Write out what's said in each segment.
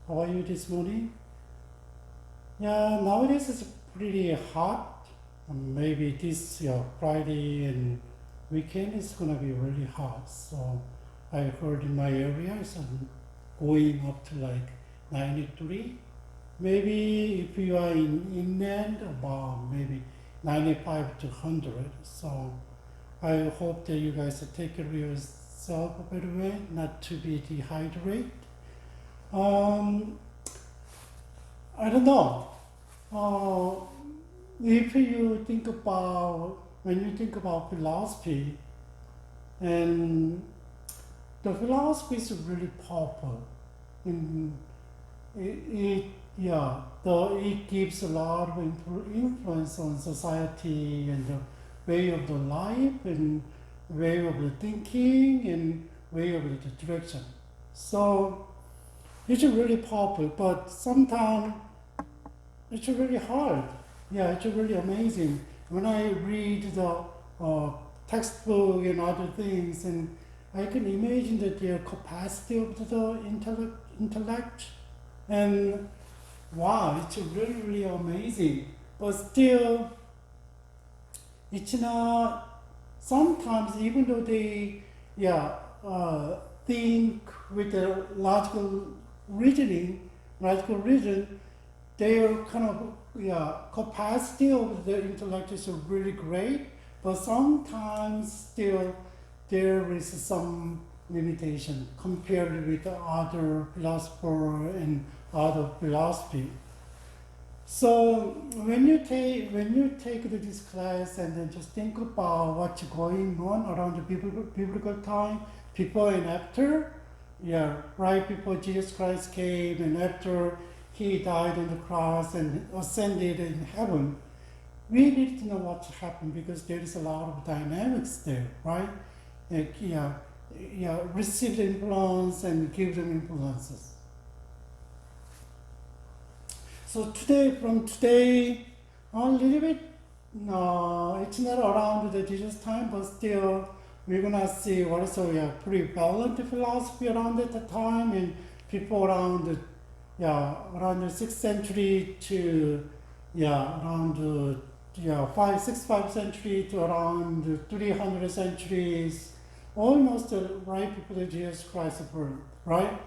How are you this morning? Yeah, nowadays it's pretty hot. Maybe this Friday and weekend is gonna be really hot. So I heard in my area it's going up to like 93. Maybe if you are in inland, about maybe 95 to 100. So I hope that you guys take care of yourself a better way, not to be dehydrated. Um, I don't know. Uh, if you think about, when you think about philosophy, and the philosophy is really powerful. And it gives a lot of influence on society and the way of the life and way of the thinking and way of the direction. So it's really powerful, but sometimes it's really hard. Yeah, it's really amazing. When I read the textbook and other things, and I can imagine that their capacity of the intellect, and wow, it's really, really amazing. But still, it's not, sometimes even though they, think with a logical reason, their kind of capacity of the intellect is really great, but sometimes still there is some limitation compared with the other philosopher and other philosophy. So when you take this class and then just think about what's going on around the biblical time, before and after, right before Jesus Christ came and after he died on the cross and ascended in heaven, we need to know what happened because there is a lot of dynamics there, right? Like, receive the influence and give them influences. So from today, a little bit, no, it's not around the Jesus time, but still, we're gonna see what is a prevalent philosophy around at the time, and people around the 6th century to around the 565 century to around the 300 centuries, almost right before Jesus Christ's birth, right?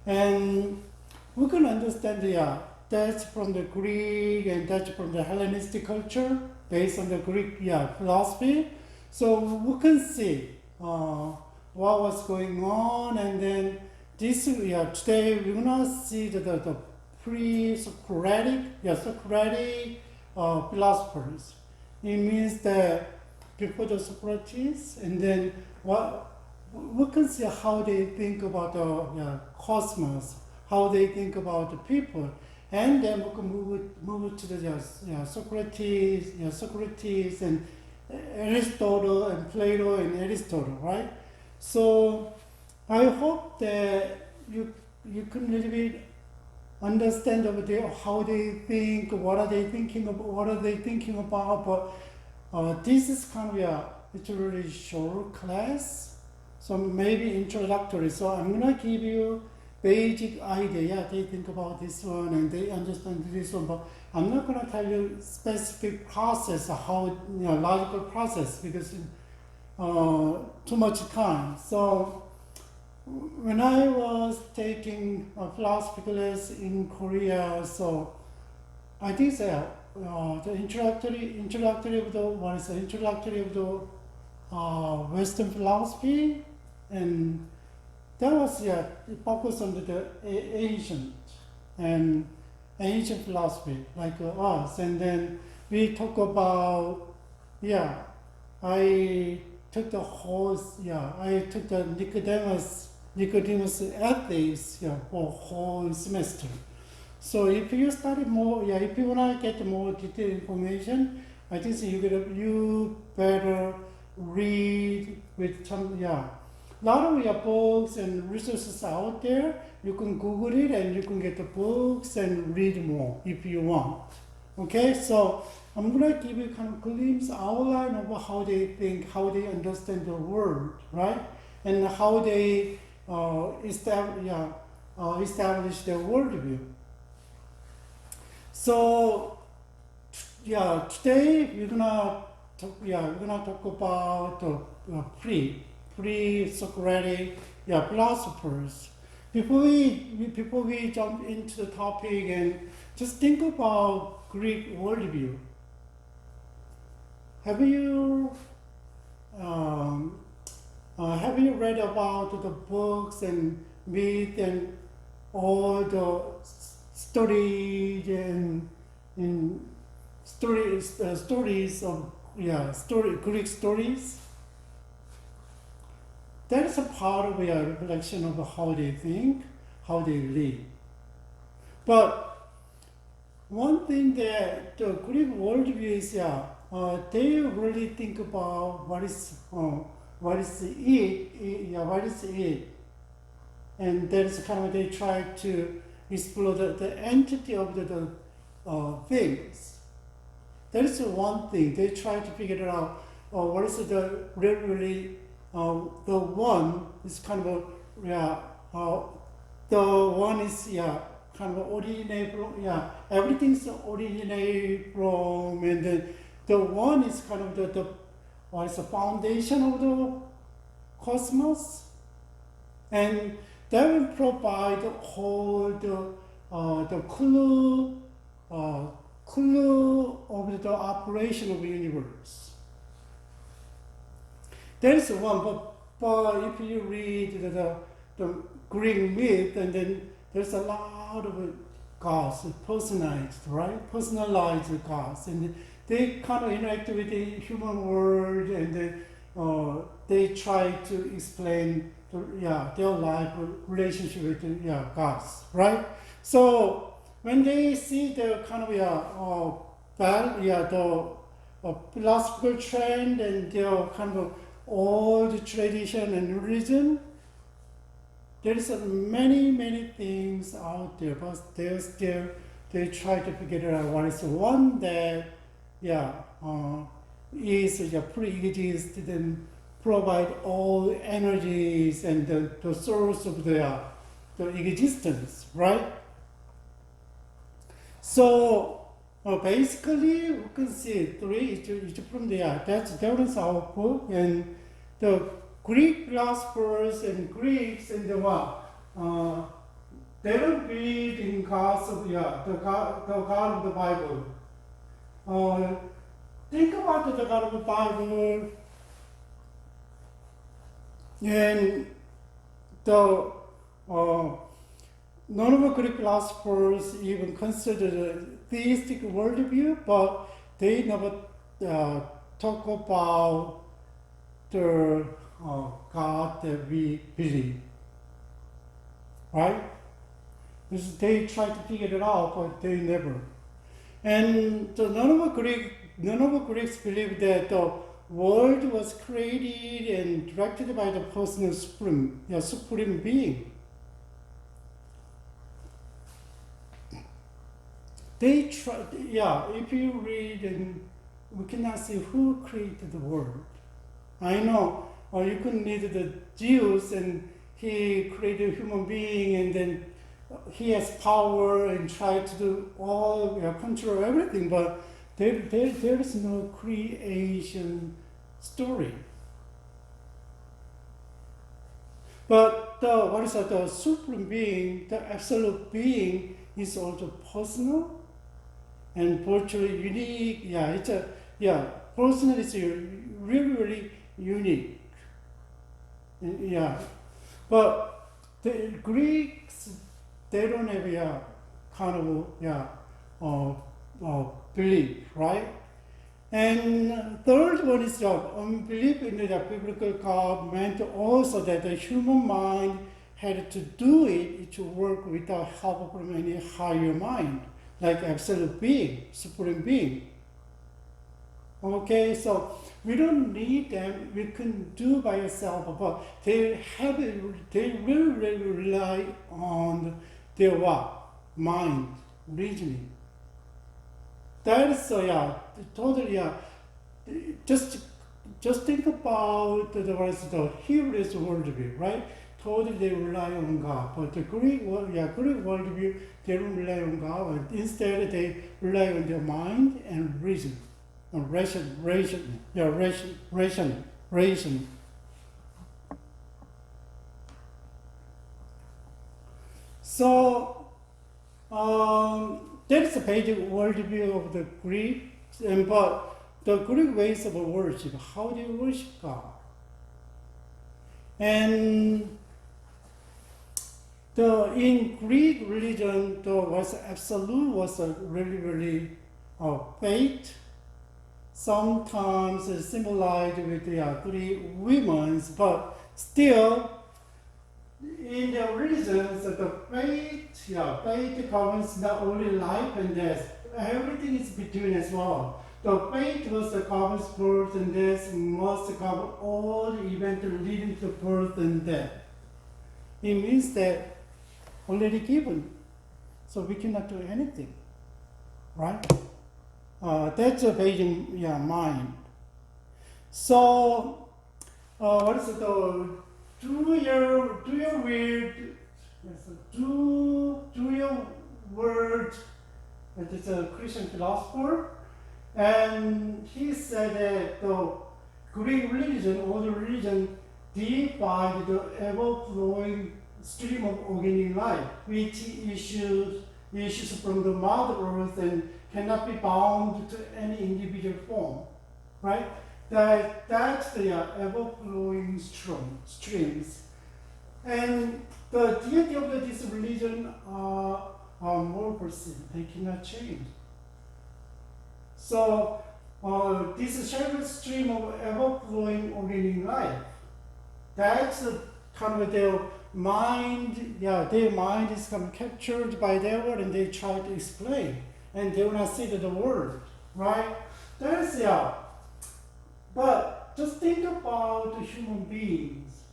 And we can understand that's from the Greek and that's from the Hellenistic culture based on the Greek philosophy. So we can see what was going on, and then today we're gonna see the pre-Socratic philosophers. It means that before the Socrates, and then what we can see how they think about the cosmos, how they think about the people, and then we can move to the Socrates and Aristotle and Plato and Aristotle, right? So I hope that you can a little bit understand over how they think, what are they thinking about. But this is kind of it's a really short class, so maybe introductory. So I'm gonna give you basic idea. They think about this one and they understand this one, but I'm not gonna tell you specific process, how logical process, because too much time. So when I was taking a philosophy class in Korea, so I did the introductory of the Western philosophy, and that was focused on the ancient philosophy like us, and then we talk about I took the Nicodemus ethics for whole semester. So if you study more, if you wanna get more detailed information, I think you better read with some lot of books and resources out there. You can Google it and you can get the books and read more if you want. Okay, so I'm gonna give you kind of glimpse outline of how they think, how they understand the world, right? And how they establish their worldview. So, yeah, today we're gonna talk about the pre-Socratic philosophers. Before we jump into the topic and just think about Greek worldview. Have you read about the books and myth and all the stories and stories of Greek stories? That is a part of a reflection of how they think, how they live. But one thing that the Greek worldview is, they really think about what is it, and that's kind of they try to explore the entity of the things. That is one thing they try to figure out. What is the really the one is kind of the one is kind of originate from everything's originate from, and then the one is kind of the what is the foundation of the cosmos, and that will provide all the clue of the operation of the universe. That is one, but if you read the Greek myth, and then there's a lot of gods, personalized gods, and they kind of interact with the human world, and then they try to explain their life relationship with the gods, right? So when they see the kind of the philosophical trend and their kind of old tradition and religion, there is many things out there, but they try to figure out what is the one that is pre-exist and provide all energies and the source of the existence, right? So basically, we can see three is from there. That is our book, and the Greek philosophers and Greeks and the they don't believe in gods of the God of the Bible. Think about the God of the Bible, and the none of the Greek philosophers even consider the theistic worldview, but they never talk about the God that we believe, right? Because they try to figure it out, but they never. And none of the Greeks believe that the world was created and directed by the personal supreme being. They try, if you read, and we cannot see who created the world. I know, or you could need the Zeus, and he created a human being, and then he has power and try to do all, control everything, but there is no creation story. But the supreme being, the absolute being, is also personal and virtually unique. Personal is really unique. But the Greeks, they don't have kind of belief, right? And third one is the unbelief in the biblical God meant also that the human mind had to do it to work without help from any higher mind, like absolute being, supreme being. Okay, so we don't need them, we can do by ourselves, but they really rely on their mind, reasoning. That is totally just think about the Hebrews worldview, right? totally they rely on God. But the Greek worldview, they don't rely on God. But instead, they rely on their mind and reason, on reason. So that is the basic worldview of the Greek. But the Greek ways of worship, how do you worship God? And in Greek religion, absolute was really faith. Sometimes it's symbolized with the Greek women's, but still in the religions, the faith covers not only life and death, everything is between as well. The faith was covers birth and death, must cover all the events leading to birth and death. It means that already given, so we cannot do anything, right? That's a Beijing mind. So, what is it? Do your word. It's a Christian philosopher, and he said that the Greek religion, all the religion, defied the ever-flowing stream of organic life, which issues from the Mother Earth and cannot be bound to any individual form, right? That's the ever-flowing streams. And the deity of this religion are more perceived. They cannot change. So this shared stream of ever-flowing organic life, that's kind of their mind. Their mind is kind of captured by their word, and they try to explain, and they will not see the word, right? That's But just think about the human beings,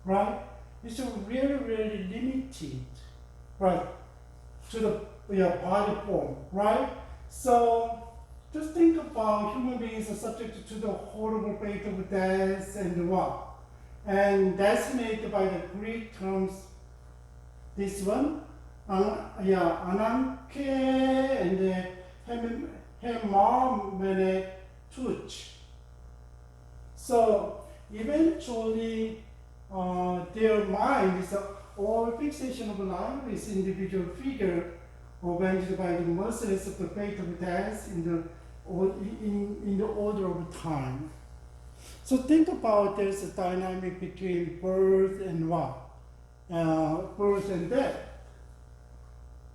right? It's really limited, right, to the body form, right? So just think about human beings are subject to the horrible fate of death and what? And designated by the Greek terms, this one, ananke and hemamene tuch. So eventually, their mind is all fixation of life is individual figure avenged by the merciless of the fate of death in the order of time. So think about there's a dynamic between birth and what? Birth and death,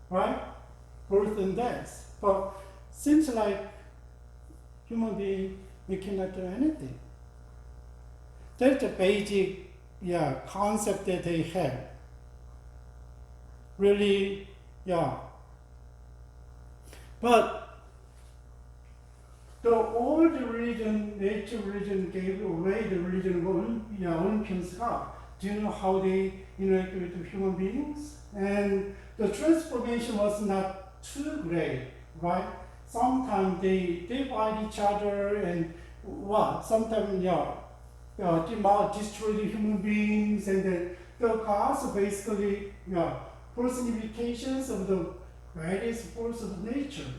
right? Birth and death. But seems like human being, we cannot do anything. That's the basic concept that they have. Really, But the old religion, nature religion, gave away the religion of Olympians God. Do you know how they interact with human beings? And the transformation was not too great, right? Sometimes they fight each other and what? Sometimes destroy the human beings, and then the gods basically personifications of the greatest force of nature,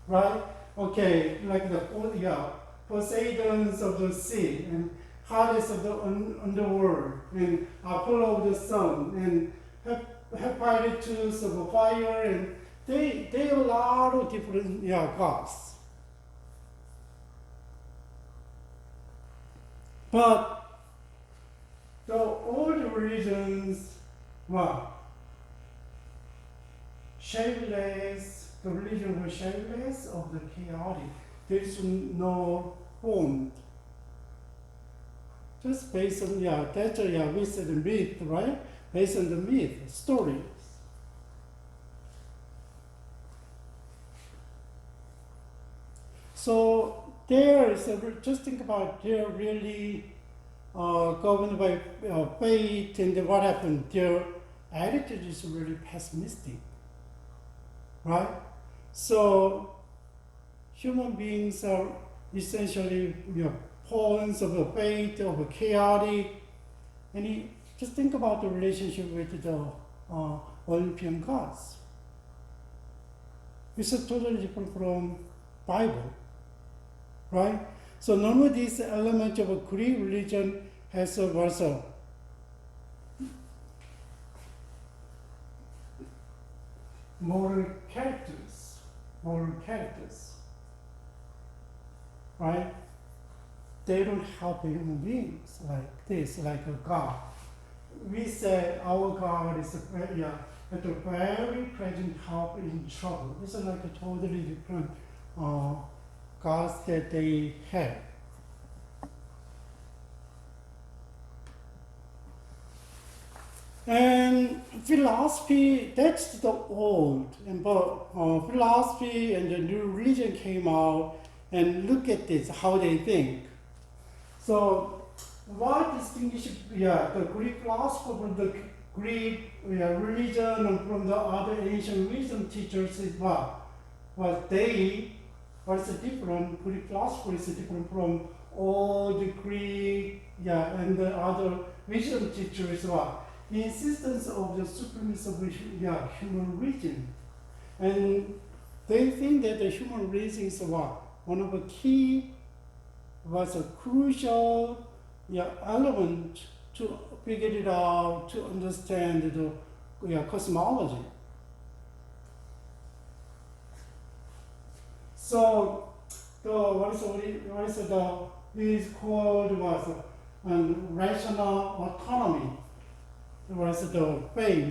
right? Okay, like the Poseidons of the sea, and Hades of the underworld, and Apollo of the sun, and Hephaestus of the fire, and they have a lot of different gods. But the old religions were shapeless. The religion was shapeless of the chaotic. There is no form. Just based on that's we said the myth, right? Based on the myth, stories. So there is just think about they're really governed by faith, and what happened? Their attitude is really pessimistic, right? So human beings are essentially pawns of a fate, of a chaotic, and Just think about the relationship with the Olympian gods. It's totally different from Bible, right? So none of these elements of a Greek religion has also moral characters, right? They don't help human beings like this, like a God. We say our God is at a very present help in trouble. This is like a totally different gods that they have. And philosophy, that's the old. And but philosophy and the new religion came out and look at this, how they think. So what distinguishes the Greek philosopher from the Greek religion and from the other ancient wisdom teachers is what? What's the different? Greek philosophy is different from all the Greek and the other wisdom teachers. What? The insistence of the supremacy of human reason. And they think that the human reason is what? One of the key, was a crucial element to figure it out, to understand the cosmology. So what is called rational autonomy. Was the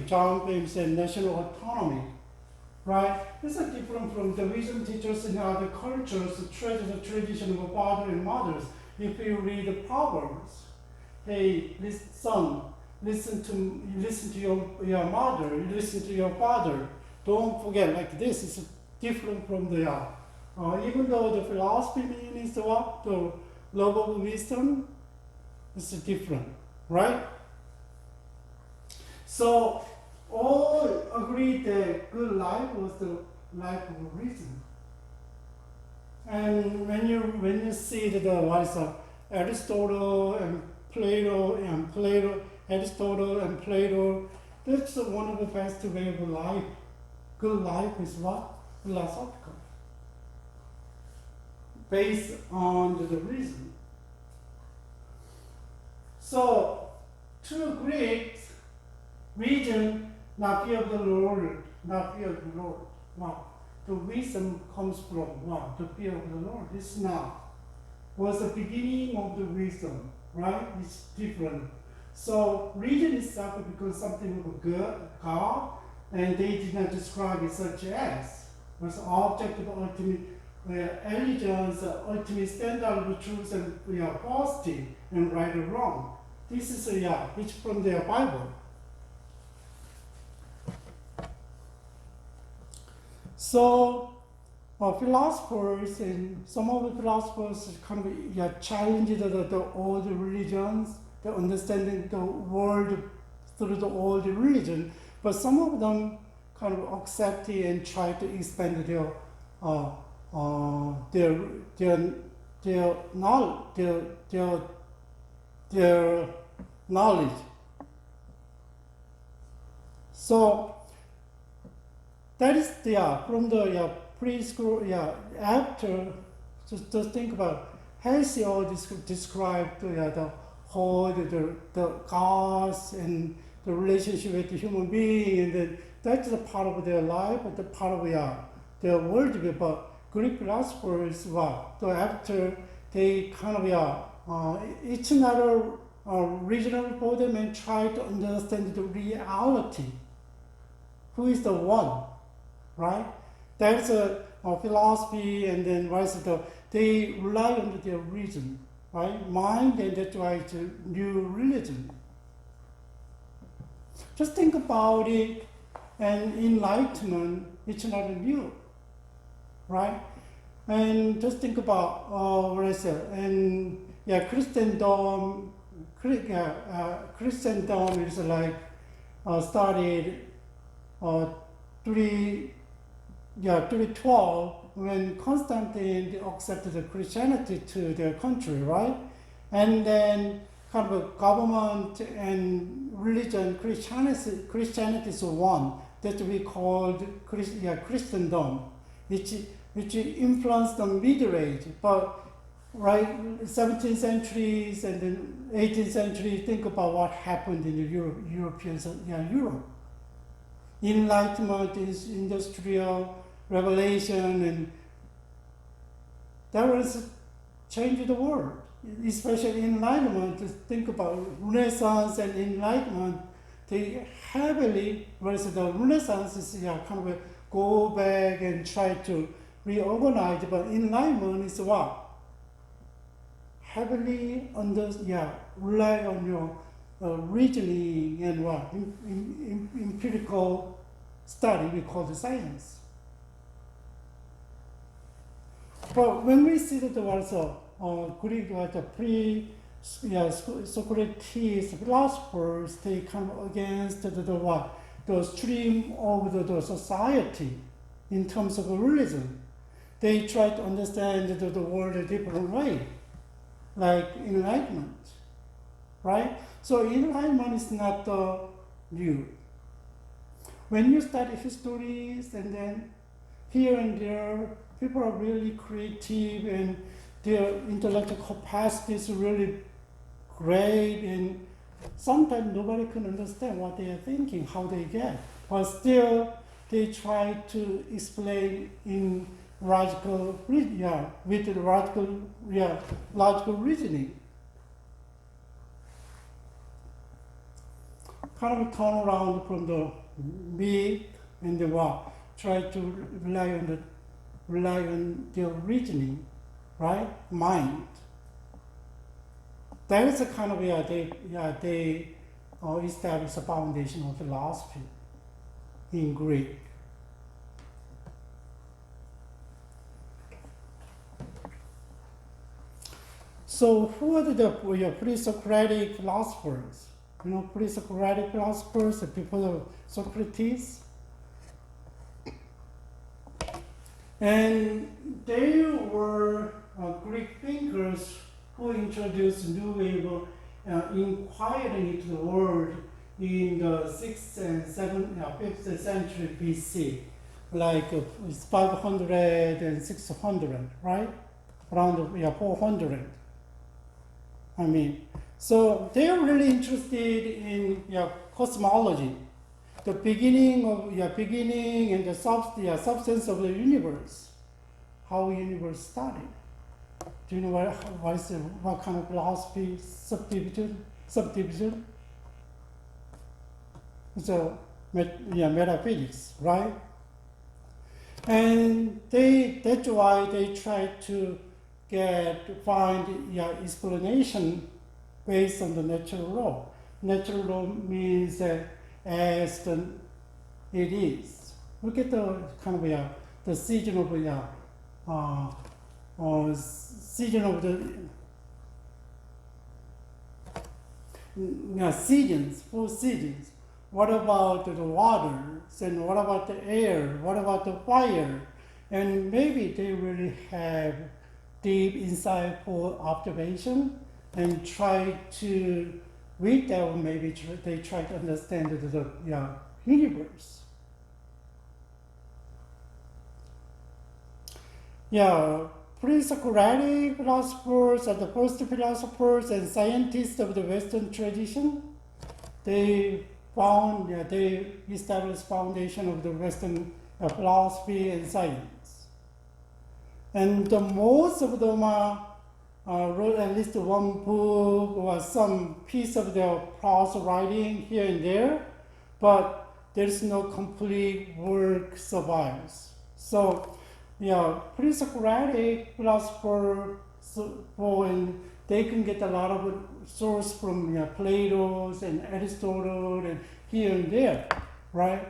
John Fame said national autonomy, right? This is different from the wisdom teachers in other cultures who treasure the tradition of father and mothers. If you read the Proverbs, hey, son, listen to your mother, listen to your father. Don't forget, like this is different from the, even though the philosophy means the love of wisdom, it's different, right? So all agree that good life was the life of reason. And when you see that Aristotle and Plato, that's one of the best way of life. Good life is what? Philosophical. Based on the reason. So to Greeks, reason, not fear of the Lord, not fear of the Lord. Wow. The wisdom comes from what? The fear of the Lord. It's not. Was the beginning of the wisdom, right? It's different. So reason itself becomes something of a good God, and they did not describe it such as was object of ultimate allegiance, ultimate standard of truth and falsity, and right or wrong. This is it's from their Bible. So philosophers and some of the philosophers kind of challenged the old religions, the understanding the world through the old religion, but some of them kind of accept it and try to expand their knowledge. So that is from the preschool after just think about has all described the whole the gods and the relationship with the human being, and then that's a part of their life, but the part of their worldview. But Greek philosophers so after they kind of each another regional for them and try to understand the reality. Who is the one? Right? That's a philosophy, and then they rely on their reason, right? Mind, and that's why it's a new religion. Just think about it, and enlightenment, it's not new, right? And just think about and Christendom. Christendom is started 312 when Constantine accepted the Christianity to their country, right? And then kind of a government and religion, Christianity is one that we called Christendom, which influenced the Middle Age. But right, 17th centuries and then 18th century, think about what happened in the Europe. Enlightenment is industrial revelation, and that was changed the world. Especially Enlightenment, think about Renaissance and Enlightenment, they heavily, whereas the Renaissance is kind of a go back and try to reorganize, but Enlightenment is what? Heavily rely on your reasoning and what? Empirical study, we call the science. But when we see that also Greek Socrates philosophers, they come against the stream of the society in terms of religion. They try to understand the world a different way, like enlightenment, right? So enlightenment is not new. When you study histories and then here and there, people are really creative and their intellectual capacity is really great, and sometimes nobody can understand what they are thinking, how they get. But still, they try to explain in logical reasoning. Kind of turn around from the me and the what, try to rely on their reasoning, right? Mind. That is the kind of they establish a foundation of philosophy in Greek. So who are the pre-Socratic philosophers? You know, pre-Socratic philosophers, the people of Socrates. And they were Greek thinkers who introduced new way of inquiring into the world in the 6th and 5th century BC, like 500 and 600, right? Around 400. I mean, so they are really interested in cosmology, the beginning and the substance of the universe, how the universe started. Do you know what kind of philosophy? Subdivision. So metaphysics, right? And that's why they try to find explanation based on the natural law. Natural law means that as it is. Look at the kind of the season of seasons, 4 seasons. What about the water? And what about the air? What about the fire? And maybe they really have deep insightful observation and try to read that, or maybe they try to understand the universe. Pre-Socratic philosophers are the first philosophers and scientists of the Western tradition. They established foundation of the Western philosophy and science. And most of them wrote at least one book or some piece of their prose writing here and there, but there's no complete work survives. So, pre-Socratic philosophers, and they can get a lot of source from Plato and Aristotle and here and there, right?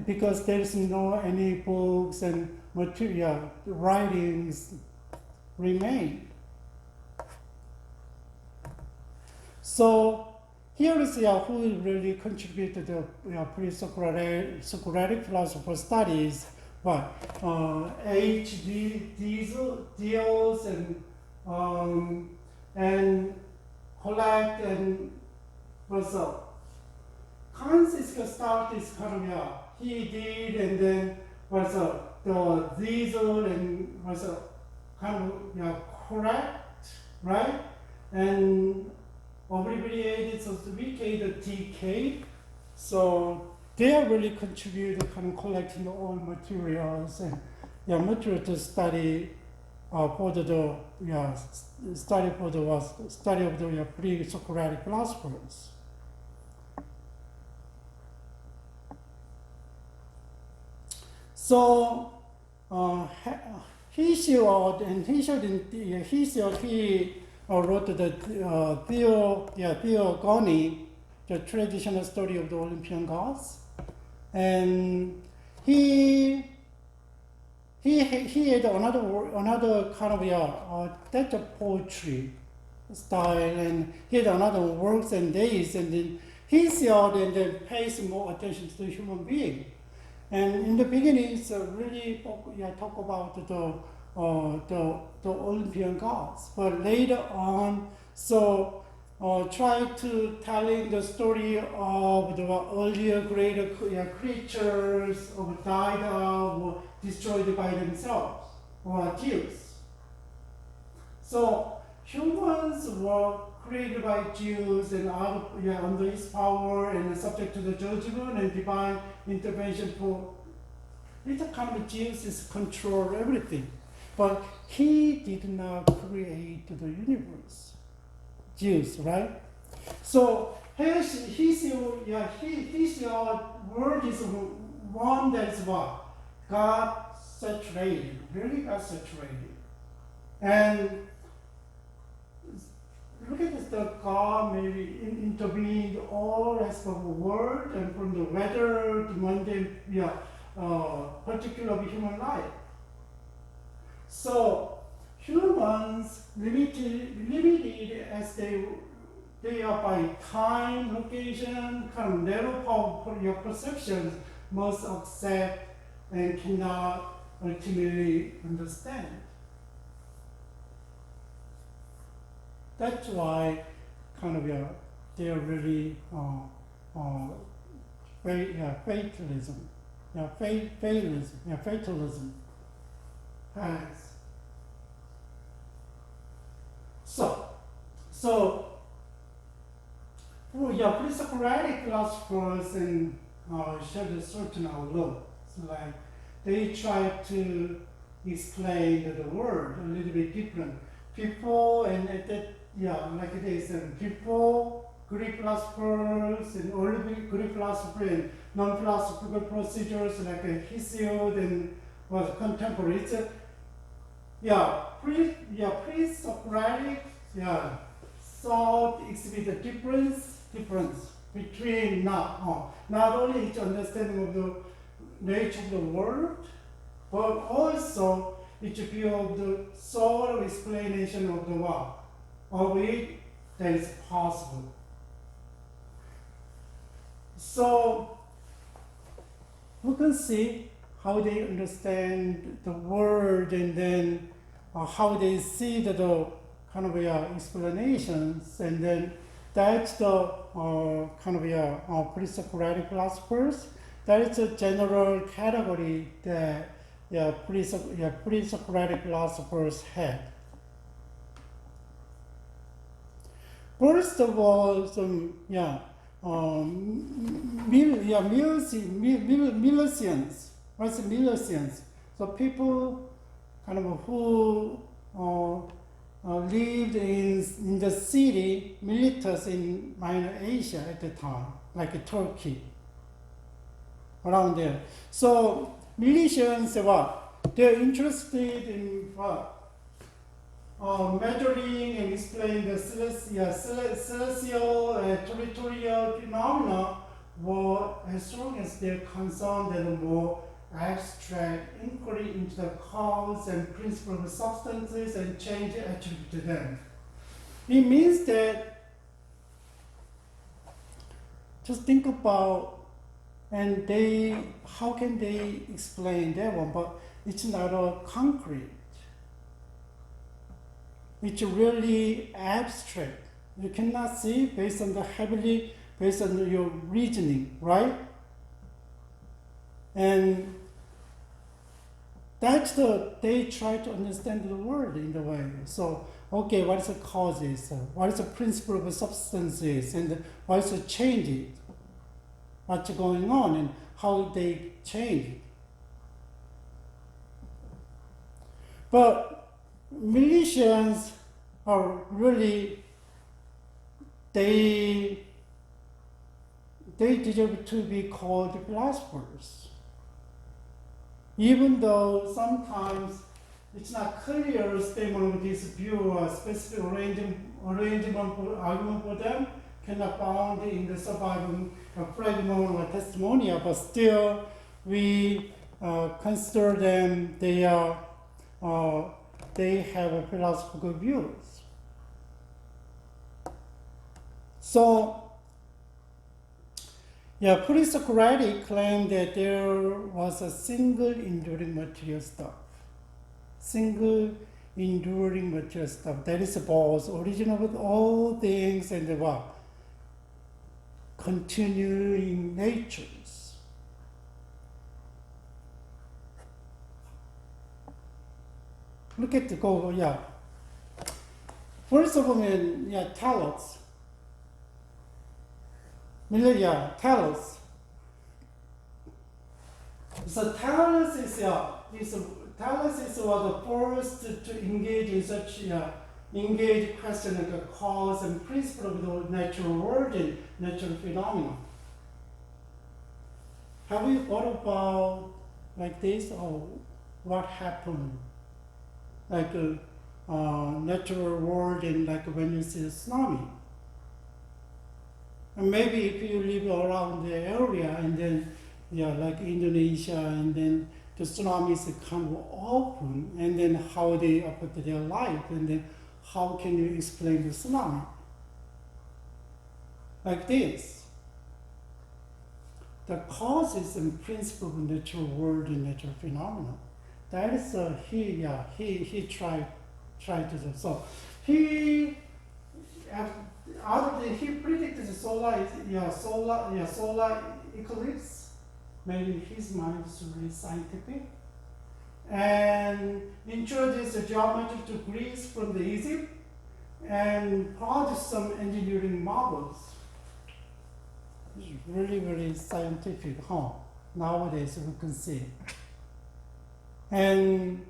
Because there's no any books and material writings remain. So here is who really contributed to the pre-Socratic philosopher studies. H. Diels and collect and what's up. Francisco started this kind of, yeah, he did, and then what's up, the diesel and what's up, kind of, yeah, correct, right? And abbreviated, so we K the TK. So they are really contributed kind of collecting all materials and yeah, material to study for the yeah, study for the study of the pre-Socratic philosophers. So Hesiod wrote the Theogony, the traditional story of the Olympian gods, and he had another kind of that's a poetry style, and he had another works and days, and then Hesiod and then pays more attention to the human being. And in the beginning, it's really talk about the Olympian gods, but later on, so try to telling the story of the earlier greater creatures of died out or destroyed by themselves or Jews. So humans were created by Jews and under his power and subject to the judgment and divine intervention for it's a kind of Jesus control everything. But he did not create the universe. Jews, right? So his word is one that is what? God saturated, really God saturated. And look at this, the God maybe intervened all aspects of the world and from the weather to mundane, particular human life. So humans limited as they are by time, location, kind of narrow power your perceptions must accept and cannot ultimately understand. That's why kind of they are really fatalism. Fatalism has. So pre-Socratic philosophers and shared a certain outlook. So like they try to explain the world a little bit different. People and like this, and people, Greek philosophers and early Greek philosophers and non-philosophical procedures like Hesiod and contemporary. It's pre-Socratic, thought exhibit a difference between not only its understanding of the nature of the world, but also its view of the sort of explanation of the world, of it that is possible. So we can see how they understand the world and then how they see the kind of explanations, and then that's the kind of pre-Socratic philosophers. That is a general category that pre-Socratic philosophers had. First of all, some Milesians. What's Milesians? So people kind of who lived in the city, Miletus in Minor Asia at the time, like Turkey, around there. So Milesians, they're interested in measuring and explaining the celestial territorial phenomena, were as long as they're concerned with a more abstract inquiry into the cause and principle of substances and change attribute to them. It means that just think about, and how can they explain that one? But it's not a concrete. It's really abstract. You cannot see based on your reasoning, right? And they try to understand the world in the way. So, okay, what is the causes? What is the principle of substances? And what is the change? What's going on and how they change? But militians are really, they deserve to be called philosophers. Even though sometimes it's not clear statement of this view, a specific arrangement for argument for them cannot found in the surviving fragment or testimonia, but still we consider them, they have a philosophical views. So, yeah, pre-Socratic claimed that there was a single enduring material stuff. Single enduring material stuff. That is both original with all things and the what? Continuing natures. Look at the go, yeah. First of all, yeah, Talos. Talos. So Talos is was the first to engage in such engage question like a cause and principle of the natural world and natural phenomena. Have you thought about like this or what happened? Like a natural world and like when you see a tsunami. And maybe if you live around the area and then, yeah, like Indonesia, and then the tsunamis come often, and then how they affect their life, and then how can you explain the tsunami? Like this. The causes and principle of natural world and natural phenomena. That is he tried to do. So he predicted the solar eclipse. Maybe his mind is really scientific. And introduced the geometry to Greece from the Egypt and produced some engineering models. It's really, really scientific, huh? Nowadays we can see. And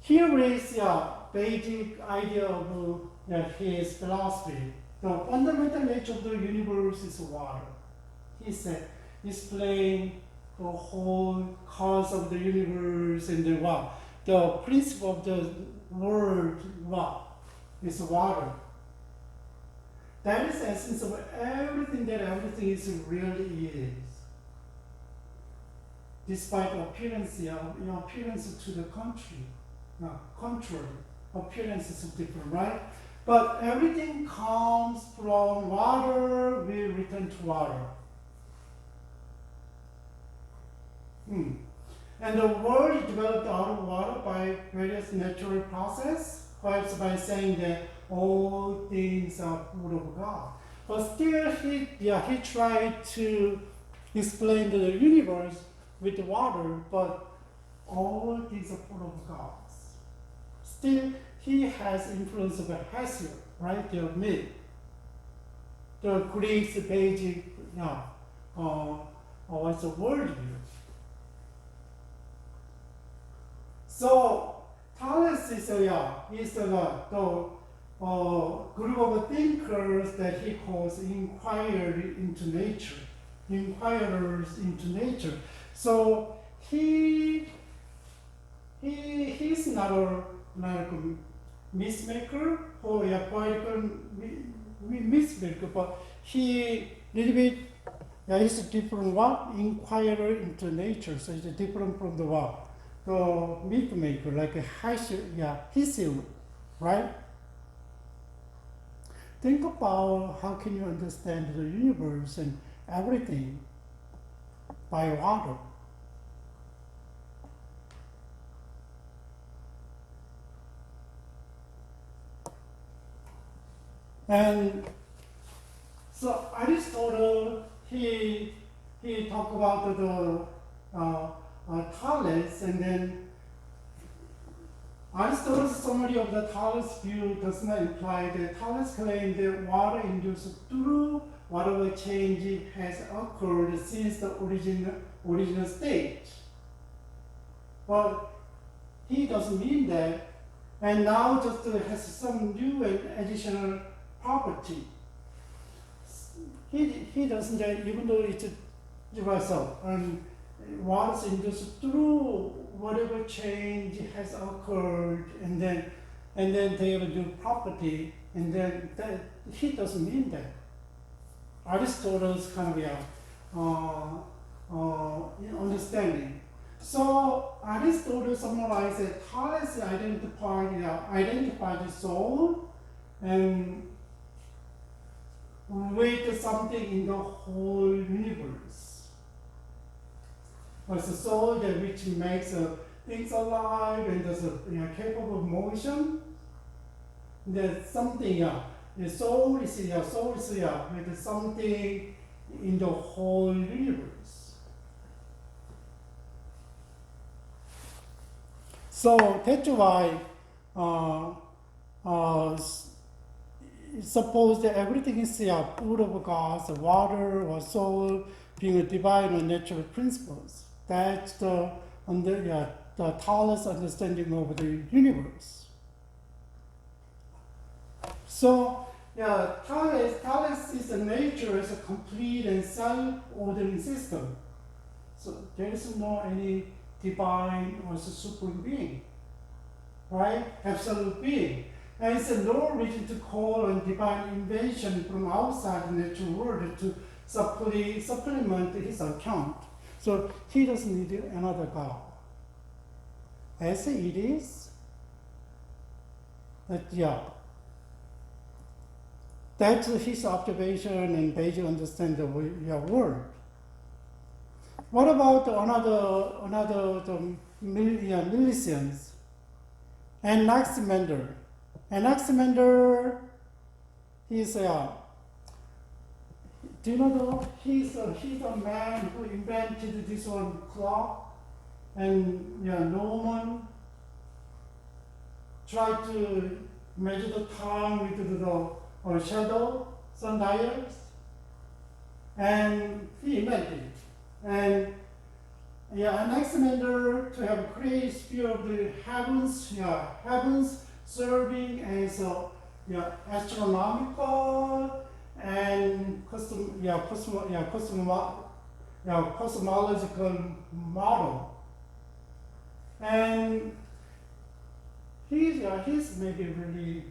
here is basic idea of his philosophy. The fundamental nature of the universe is water. He said, explain the whole cause of the universe and the principle of the world is water. That is the essence of everything that everything is really is. Despite appearance to the contrary, appearance is different, right? But everything comes from water, we return to water. And the world is developed out of water by various natural processes, perhaps by saying that all things are full of God. But still, he tried to explain the universe with water, but all things are full of God. Still, he has influence of Hesiod, right? The myth. The Greeks' basic, it's a worldview. So, Thales is the group of thinkers that he calls inquirers into nature. So he's not a mythmaker or a poetical mythmaker, but he little bit he's a different inquirer into nature. So it's different from the myth maker, like a Hesiod, right? Think about how can you understand the universe and everything by water. And so Aristotle, he talked about the Thales, and then Aristotle's summary of the Thales view does not imply that Thales claimed that water induced through whatever change has occurred since the original state. But he doesn't mean that, and now just has some new and additional property. He doesn't, even though it's universal, and water is induced through whatever change has occurred, and then they have a new property, and then he doesn't mean that. Aristotle's kind of understanding. So Aristotle summarized that Thales identified the soul and with something in the whole universe. It's a soul that which makes things alive and is capable of motion. There's something, the soul is with something in the whole universe. So that's why suppose that everything is full of God's water or soul being divine or natural principles. That's the Thales understanding of the universe. So Thales is a nature as a complete and self-ordering system. So there is no any divine or supreme being, right? Absolute being. And it's no reason to call on divine invention from outside the natural world to supplement his account. So he doesn't need another God. As it is, that's his observation and basic understanding of your world. What about another Milesians? Anaximander. Anaximander, he's do you know he's a man who invented this one clock, and Norman tried to measure the time with the shadow, sundials, and he invented it. And Anaximander to have a great view of the heavens serving as astronomical and cosmological model. And he's maybe really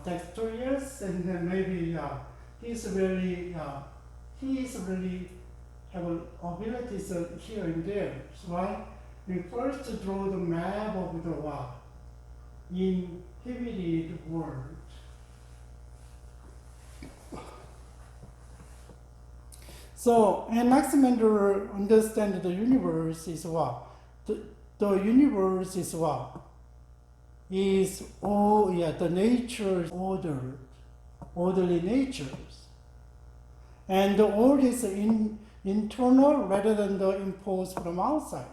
dexterous, and then maybe he's really have abilities here and there, right? We first draw the map of the inhabited world. So Anaximander understands the universe is what? The universe is what? Is the nature is orderly natures. And all is internal rather than the imposed from outside.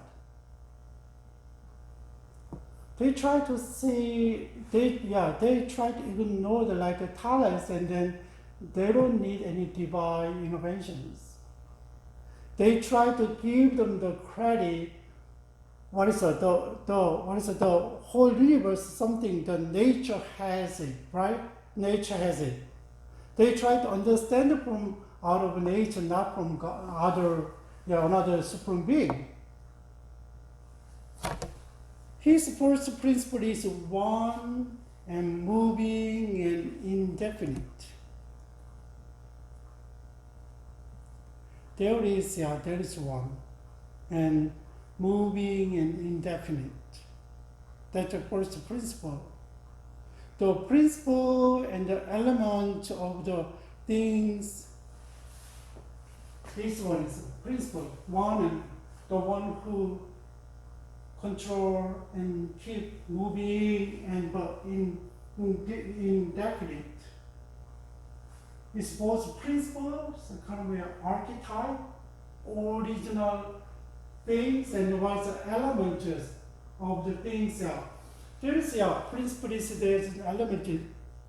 They try to see, they try to ignore the Thales, and then they don't need any divine interventions. They try to give them the credit. What is the whole universe? Something that nature has it, right? Nature has it. They try to understand it from out of nature, not from God, another supreme being. His first principle is one and moving and indefinite. There is one and moving and indefinite. That's the first principle. The principle and the element of the things. This one is principle one, and the one who control and keep moving and indefinite. It's both principles, kind of an archetype, original things, and what's the elements of the things. There is a principle, there's an element.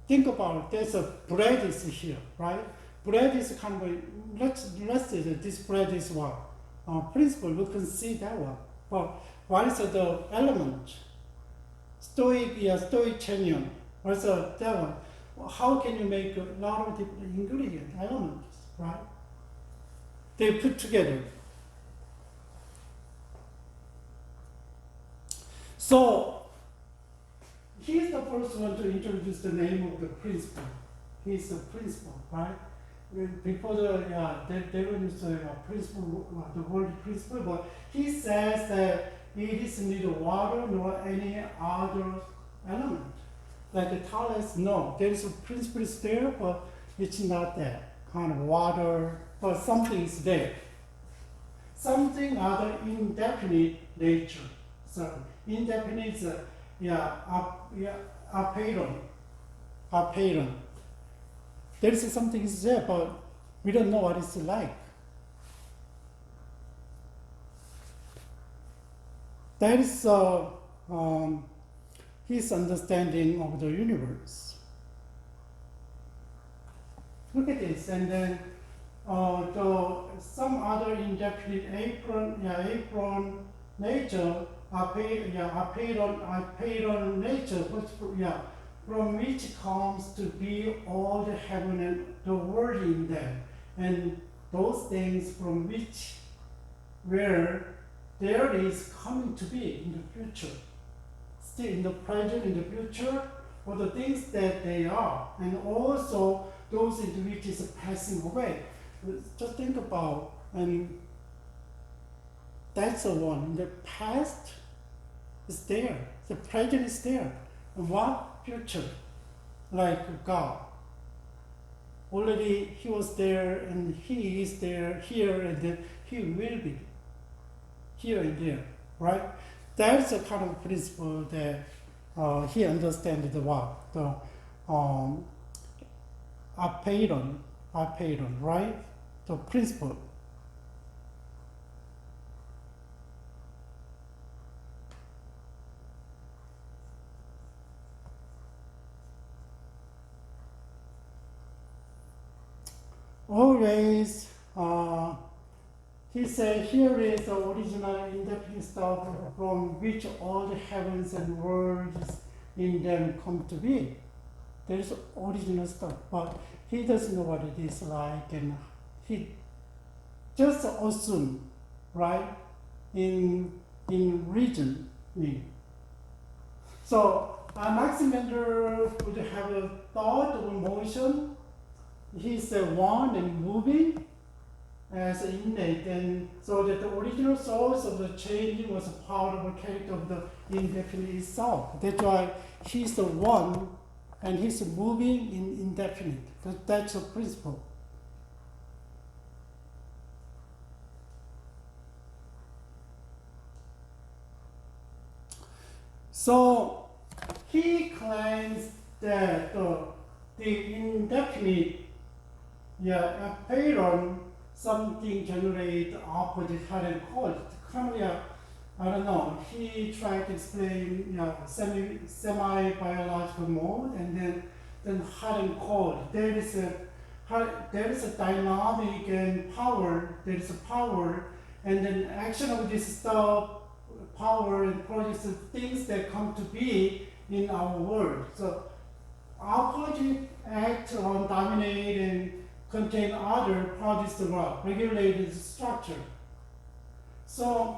Think about it. There's a bread is here, right? Bread is kind of let's say that this bread is what principle. We can see that one. But what is the element? Stoic what's that one? How can you make a lot of different ingredient elements, right? They put together. So he's the first one to introduce the name of the principle. He's the principle, right? Before they don't use the principle, the word principle, but he says that it is neither water nor any other element. Like the Thales, no, there is a principle is there, but it's not that kind of water, but something is there. Something other indefinite nature. So indefinite is apeiron. There is something is there, but we don't know what it's like. That is his understanding of the universe. Look at this, and then some other indefinite apron nature, apeiron nature, from which comes to be all the heaven and the world in them, and those things from which where there is coming to be in the future, still in the present, in the future, for the things that they are, and also those into which is passing away. Just think about, and that's the one. The past is there, the present is there, and what future? Like God. Already He was there, and He is there, here, and then He will be here and there, right? That's a kind of principle that he understands the what? The apeiron, right? The principle. Always, he said, here is the original indefinite stuff from which all the heavens and worlds in them come to be. There is original stuff, but he doesn't know what it is like, and he just assume, right, in reasoning. So Anaximander would have a thought of motion. He's one and moving as innate, and so that the original source of the changing was a part of the character of the indefinite itself. That's why he's the one, and he's moving in indefinite. That's a principle. So he claims that the indefinite apeiron something generate opposite hot and cold. Kind of, I don't know. He tried to explain semi-biological mode, and then hot and cold. There is a dynamic and power. There is a power, and then action of this stuff, power and produce things that come to be in our world. So opposite act on dominate and contain other produce the what? Regulated structure. So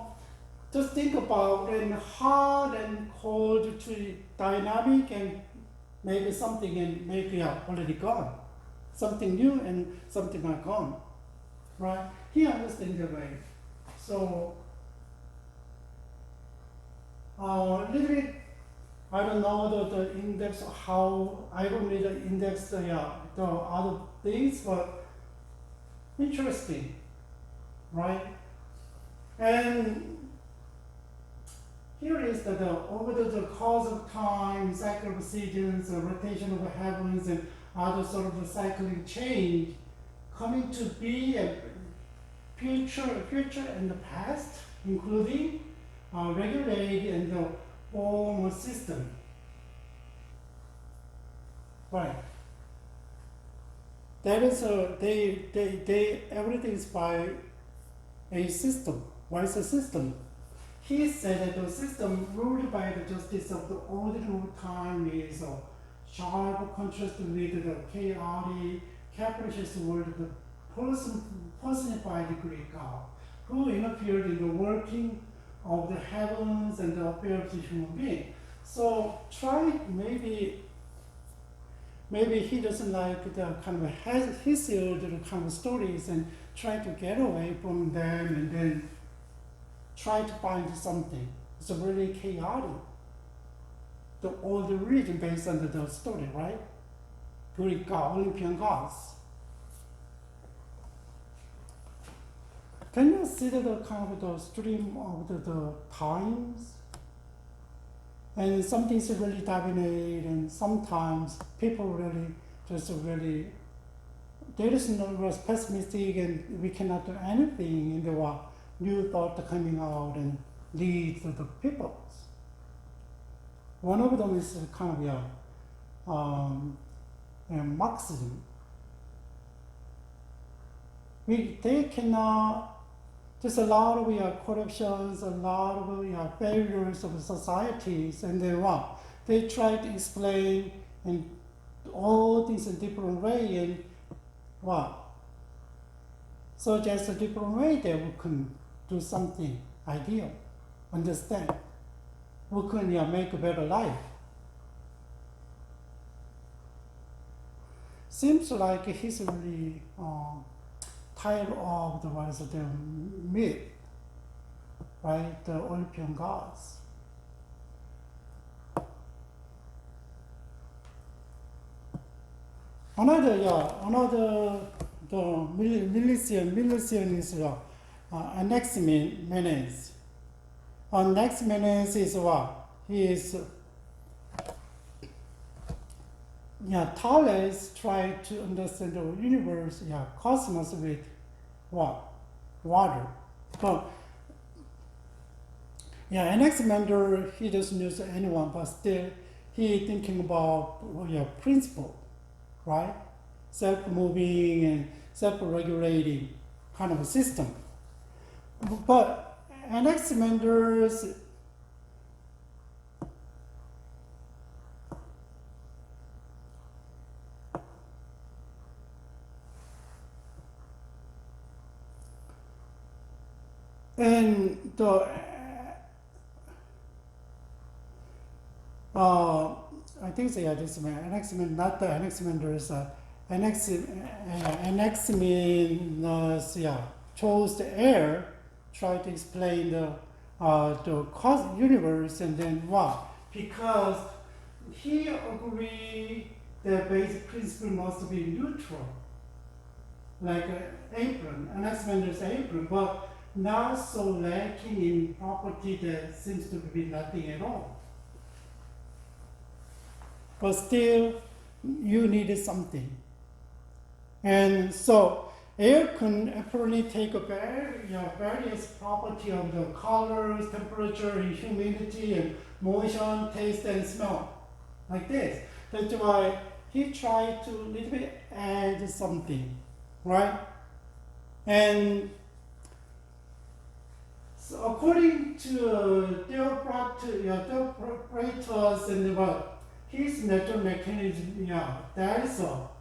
just think about when hot and cold to dynamic and maybe something and maybe already gone. Something new and something are gone. Right? He understands the way. So a little bit, I don't know the index, how I don't need the index, the other things, but interesting, right? And here is the over the course of time, cycle of seasons, rotation of the heavens, and other sort of the cycling change coming to be a future and the past, including regulated and the form system. Right. That is everything is by a system. What is a system? He said that the system ruled by the justice of the order of time is a sharp contrast with the chaotic, capricious world of the personified Greek God, who interfered in the working of the heavens and the affairs of human beings. So try maybe he doesn't like the kind of his kind of stories and try to get away from them and then try to find something. It's really chaotic. All the religion based on the story, right? Greek god, Olympian gods. Can you see the kind of the stream of the times? And some things really dominate, and sometimes people really there is no was pessimistic, and we cannot do anything, and there were new thoughts coming out and leads to the peoples. One of them is kind of Marxism. They cannot. There's a lot of corruptions, a lot of failures of societies, and they try to explain and all things in different way, and so just a different way that we can do something ideal, understand. We can make a better life. Seems like he's really tired of the myth, right? The Olympian gods. Another the Milesian is Anaximenes. Anaximenes is what? He is Thales tried to understand the universe, cosmos with what? Water. But Anaximander, he doesn't use anyone, but still he thinking about principle, right? Self-moving and self-regulating kind of a system. But Anaximander's and I think so, this Anaximander, not the Anaximander's Anaximenes, chose the air, tried to explain the universe, and then what? Because he agreed the basic principle must be neutral, like an apron, Anaximander's apron, but not so lacking in property that seems to be nothing at all. But still, you needed something. And so air can apparently take a various property of the colors, temperature, and humidity, and motion, taste, and smell, like this. That's why he tried to a little bit add something, right? And so according to Theocritus and his natural mechanism, that is all.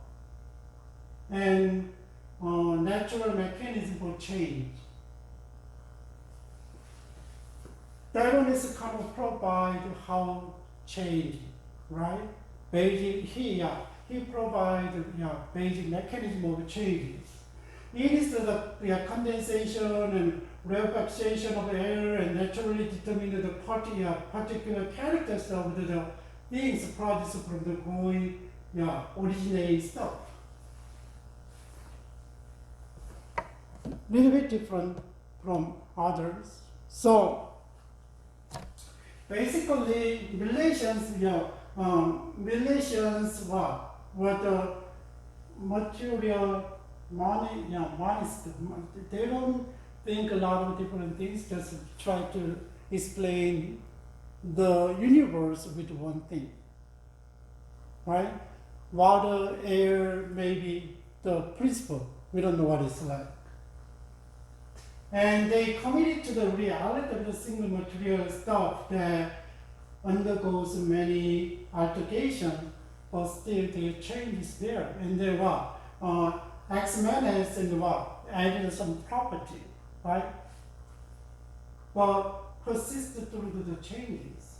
And natural mechanism for change. That one is kind of provide how change, right? Basic, he provides basic mechanism of changes. It is the condensation and rarefaction of air and naturally determine the particular characters of the things produced from the growing, originating stuff. Little bit different from others. So basically relations, relations what the material money, money, they don't think a lot of different things, just try to explain the universe with one thing, right? Water, air, maybe the principle, we don't know what it's like. And they committed to the reality of the single material stuff that undergoes many altercations, but still the change is there. And then X-minus and added some property, right? But persisted through the changes.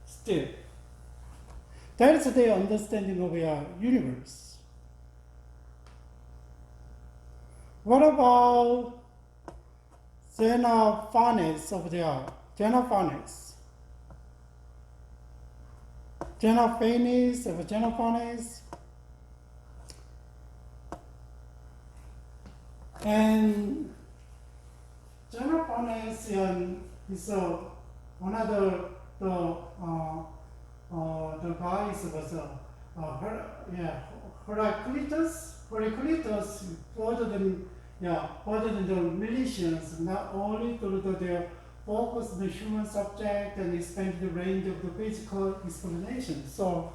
Still. That is their understanding of our universe. What about Xenophanes over there? Xenophanes or Xenophanes. And Xenophanes is one of the guys was Heraclitus. Heraclitus further than the militias, not only through their focus on the human subject and expand the range of the physical explanation. So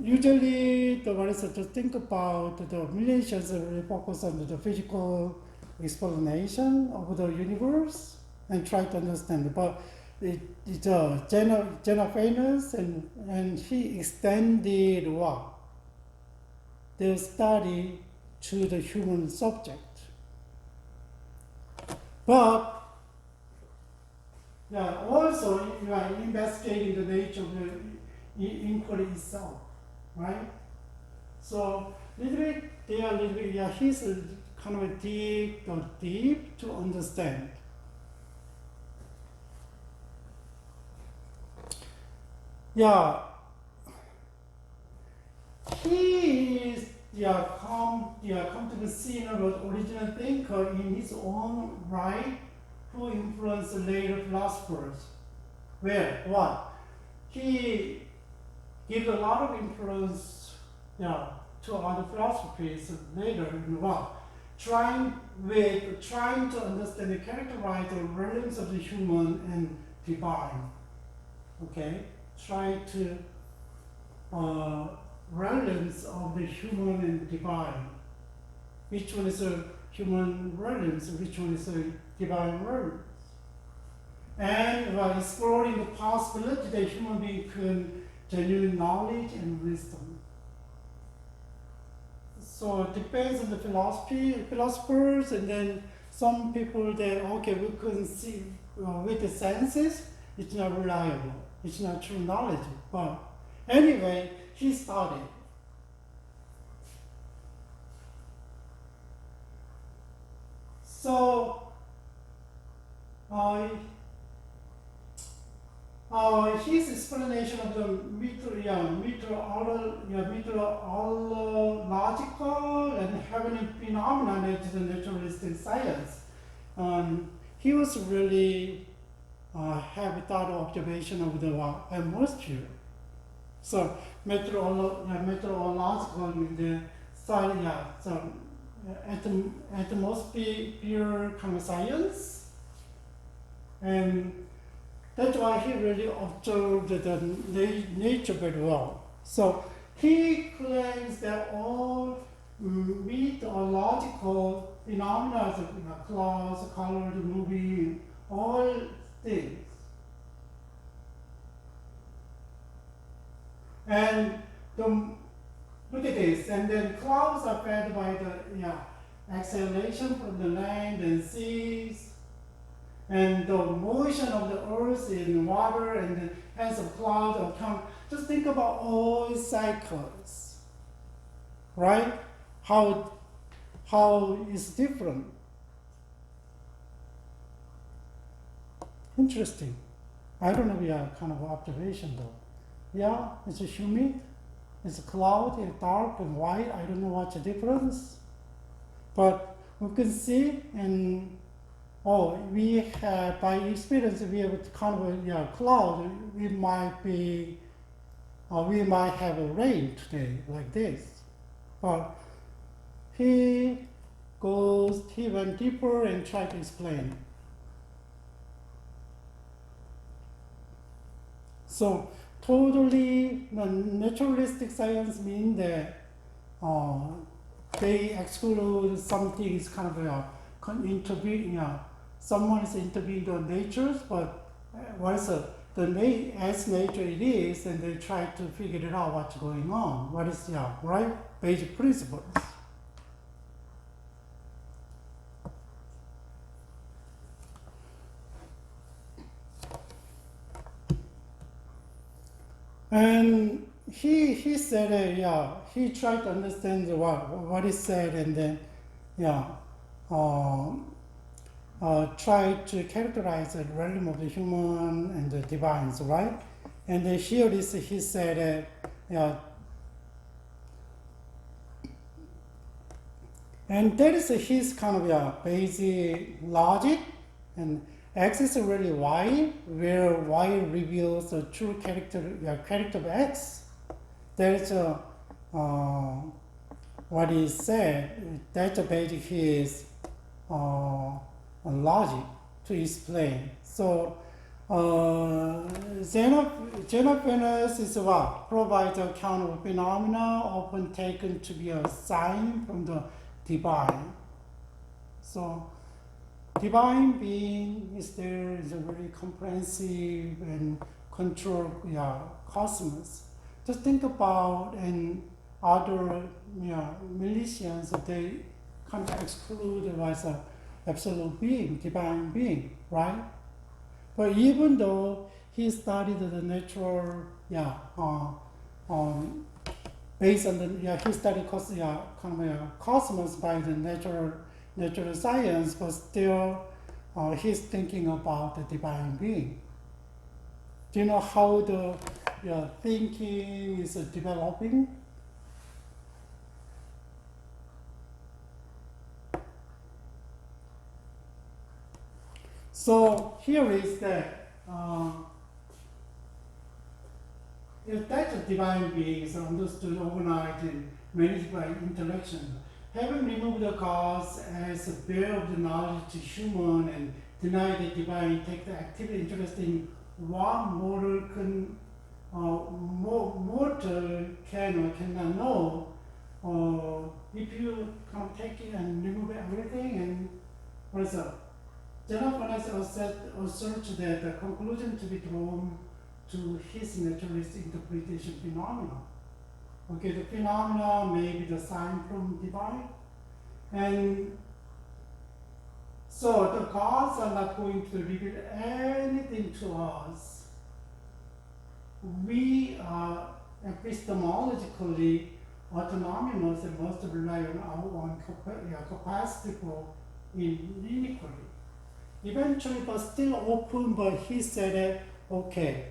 usually to think about the militias really focus on the physical explanation of the universe and try to understand. But it's Xenophanes and he extended their study to the human subject. But also you are investigating the nature of the inquiry itself, right? So he's kind of deep to understand. He is come to the scene of an original thinker in his own right, who influenced later philosophers. He gives a lot of influence to other philosophies later in trying to understand and characterize the realms of the human and divine. Okay? Try to realms of the human and divine. Which one is a human realms, which one is a divine realms? And exploring the possibility that human being can genuine knowledge and wisdom. So it depends on the philosophers, and then some people that we couldn't see with the senses, it's not reliable, it's not true knowledge. But anyway, he studied. So his explanation of the meteorological and heavenly phenomena is the naturalistic science. He was really have thorough observation of the atmosphere. So meteorological the science, atmosphere kind of science, and that's why he really observed the nature very well. So he claims that all meteorological phenomena, clouds, color, moving, all things. And look at this, and then clouds are fed by the exhalation from the land and seas, and the motion of the earth in water, and the hands of clouds of come. Just think about all cycles, right? How it's different. Interesting. I don't know, kind of observation though. It's humid, it's cloudy, it's dark and white. I don't know what's the difference, but we can see and oh, we have, by experience, we have kind of a cloud, we might have a rain today, like this. But he went deeper and tried to explain. So totally naturalistic science means that they exclude something is kind of intervening. Someone is intervening on nature, but once as nature it is, and they try to figure it out what's going on. What is right? Basic principles. And he said, he tried to understand what he said, and then, tried to characterize the realm of the human and the divines, right? And then here he said, and that is his kind of basic logic, and X is really Y, where Y reveals the true character of X. That's what he said. That's basically his logic to explain. So Xenophanes is what provides a account of phenomena often taken to be a sign from the divine. So divine being is there, is a very comprehensive and controlled cosmos. Just think about and other militias, they kind of exclude as an absolute being, divine being, right? But even though he studied the natural, based on he studied cosmos by the natural science, but still he's thinking about the divine being. Do you know how the thinking is developing? So here is that if that divine being is understood, organized, and managed by interaction, having removed the cause as a bear of the knowledge to human and deny the divine, take the active interest in what mortal can or cannot know. If you take it and remove everything, and what's up? Xenophanes asserts that the conclusion to be drawn to his naturalist interpretation phenomena. Okay, the phenomena may be the sign from divine, and so the gods are not going to reveal anything to us. We are epistemologically autonomous and must rely on our own capacity for inquiry. Eventually, but still open, but he said, okay,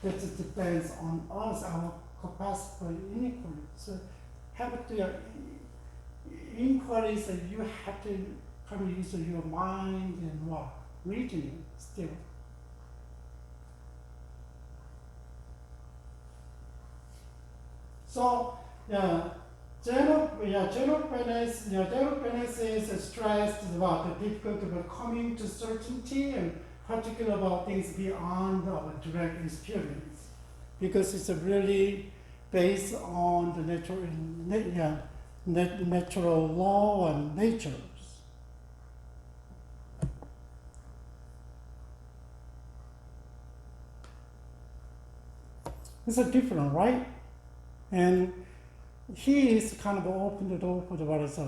that just depends on us, our capacity for inquiry. So have to inquiries, you have to come use your mind and reasoning still. So Xenophanes is stressed about the difficulty of coming to certainty, and particularly about things beyond our direct experience, because it's really based on the natural law and natures. It's a different, right? And he is kind of open the door for the what is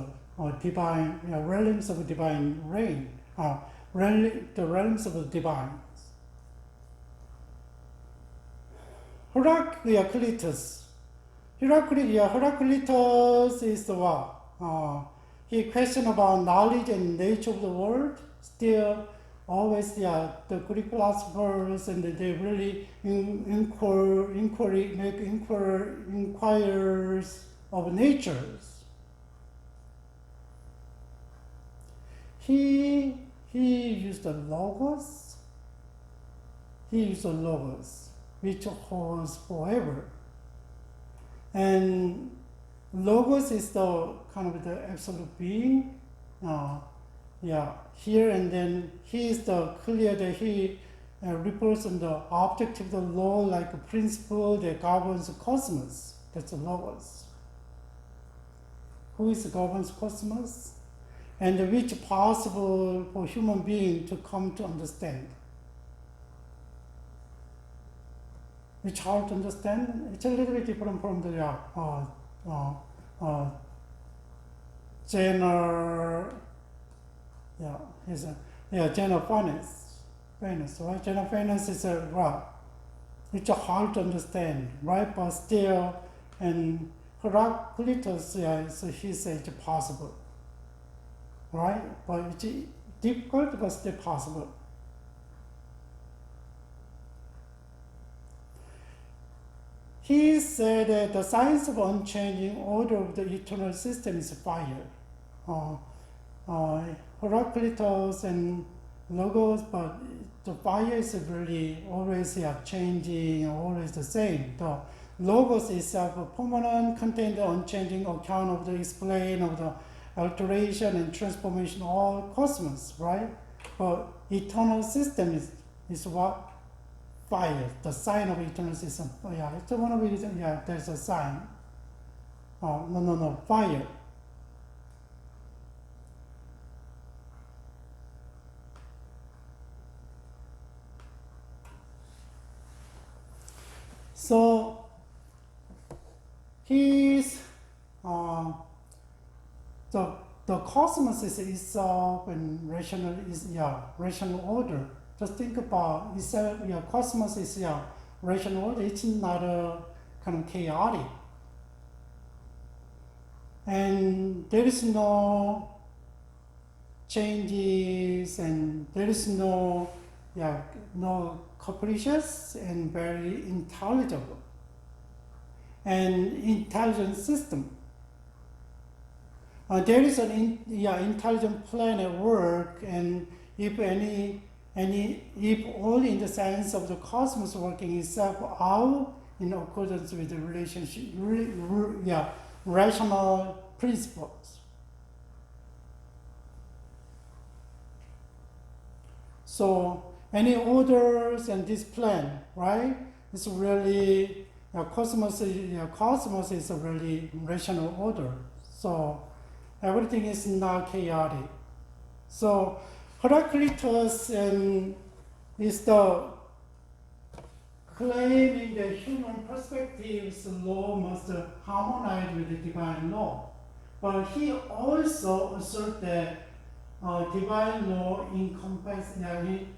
divine realms of divine reign, the realms of the divines. Heraclitus is the what? He questioned about knowledge and nature of the world. Still, always the Greek philosophers, and they really inquires of natures. He he used the logos. He used the logos, which holds forever. And logos is the kind of the absolute being. Here and then he is the clear that he represents the objective, the law, like a principle that governs the cosmos. That's the logos. Who is governs cosmos? And which possible for human being to come to understand. It's hard to understand. It's a little bit different from the general, general finance, right? General finance is it's hard to understand, right? But still, and Heraclitus, so he said it's possible, right? But it's difficult, but still possible. He said that the science of unchanging order of the eternal system is fire. Heraclitus and logos, but the fire is really always changing, always the same. The logos is a permanent, contain the unchanging account of the explain of the alteration and transformation of all cosmos, right? But eternal system is what? Fire, the sign of eternal system. It's one of the reasons, there's a sign. Fire. So, he's, the cosmos is itself and rational order. Just think about itself, cosmos is rational order. It's not a kind of chaotic. And there is no changes, and there is no capricious and very intelligible and intelligent system. There is an intelligent plan at work, and if only in the sense of the cosmos working itself out in accordance with the relationship, rational principles. So any orders and this plan, right? It's really cosmos is a really rational order. So everything is not chaotic. So Heraclitus is the claiming that human perspective's law must harmonize with the divine law. But he also asserts that divine law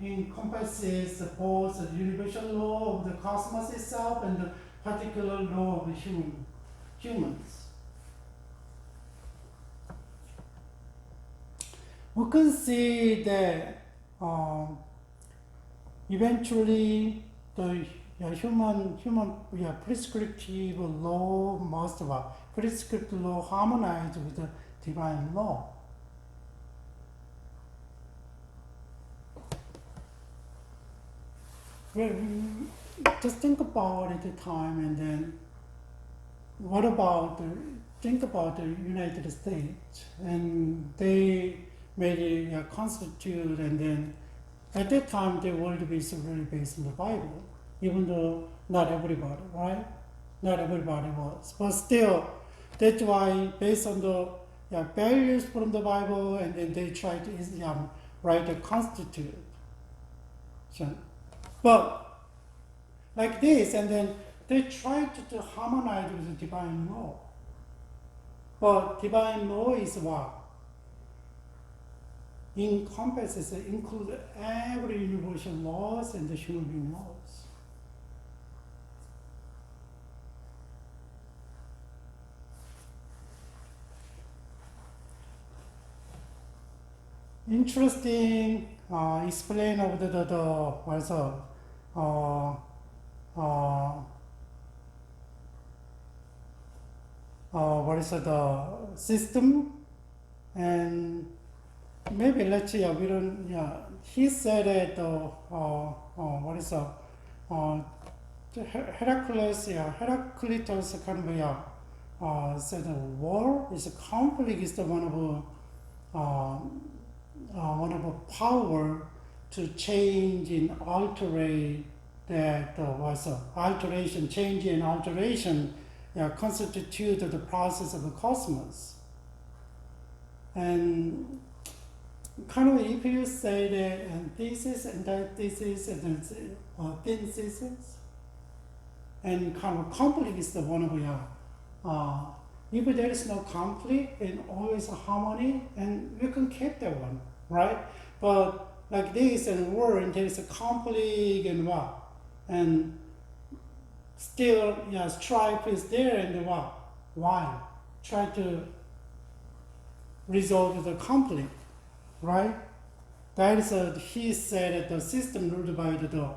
encompasses both the universal law of the cosmos itself and the particular law of humans. We can see that eventually the human prescriptive law prescriptive law harmonize with the divine law. Well, just think about it at the time, and then think about the United States, and they made a constitute, and then at that time the world is really based on the Bible, even though not everybody, right? Not everybody was, but still, that's why based on the values from the Bible, and then they try to write a constitution. But like this, and then they try to harmonize with the divine law. But divine law is what? Include every universal laws and the human being laws. Interesting explain of the system, and maybe let's yeah we don't yeah he said that what is Heraclitus Heraclitus kind of said the war is a conflict is the one of a power to change and alter that was alteration, change and alteration constitute the process of the cosmos. And kind of if you say that thesis and antithesis and synthesis, and kind of conflict is the one of if there is no conflict and always a harmony, and we can keep that one, right? But like this and war and there is a conflict and what, and still strife is there and what? Why? Try to resolve the conflict, right? That is he said that the system ruled by the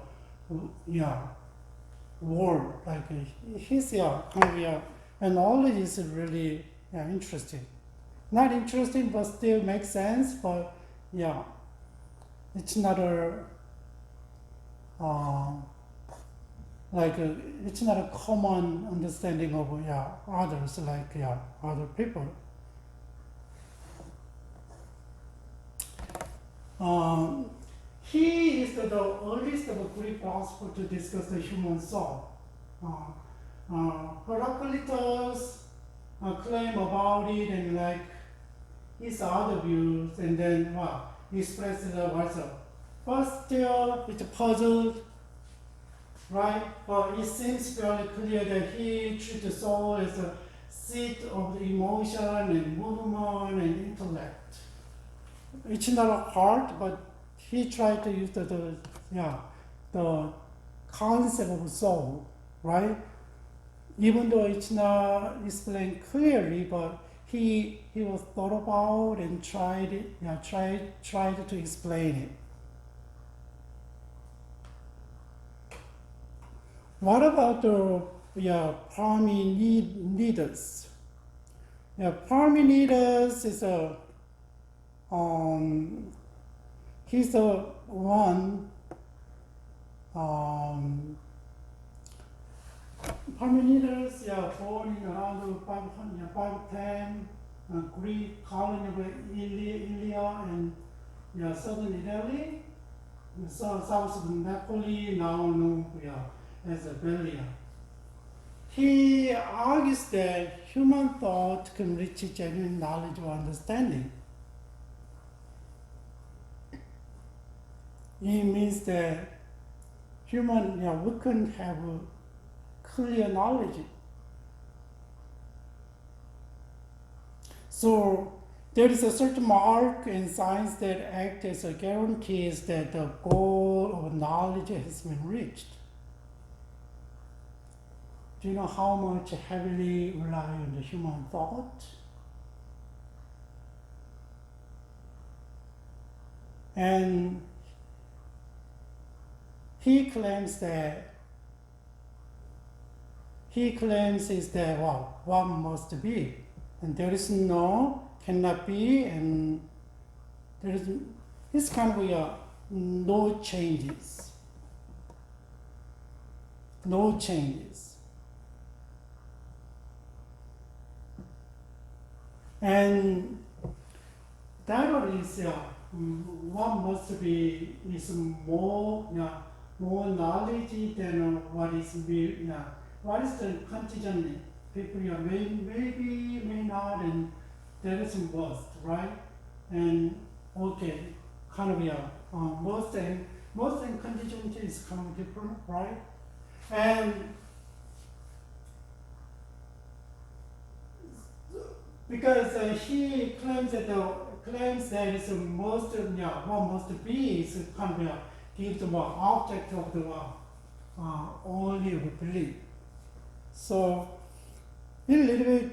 war, like his kind of and all of this is really interesting. Not interesting, but still makes sense. But it's not a it's not a common understanding of others like other people. He is the earliest of a Greek philosopher to discuss the human soul. Heraclitus claim about it and like his other views, and then he expressed what's up. But still, it's puzzled, right? But it seems fairly clear that he treats the soul as a seat of the emotion and movement and intellect. It's not a heart, but he tried to use the concept of soul, right? Even though it's not explained clearly, but he was thought about and tried to explain it. What about the Parmenides? Parmenides is he's the one. Parmenides, born in around 510, Greek colony of Ilya and southern Italy, south of Napoli, now known as Belia. He argues that human thought can reach genuine knowledge or understanding. It means that we can have clear knowledge. So there is a certain mark in science that acts as a guarantees that the goal of knowledge has been reached. Do you know how much heavily rely on the human thought? And he claims is that what must be, and there is no, cannot be, and there is this kind of no changes. No changes. And that is what must be is more knowledge than what is what is the contingent people maybe may not, and there is most, right? And okay, kind of most and contingent is kind of different, right? And because he claims that it's most what must be is kind of gives the object of the only belief. So in a little bit,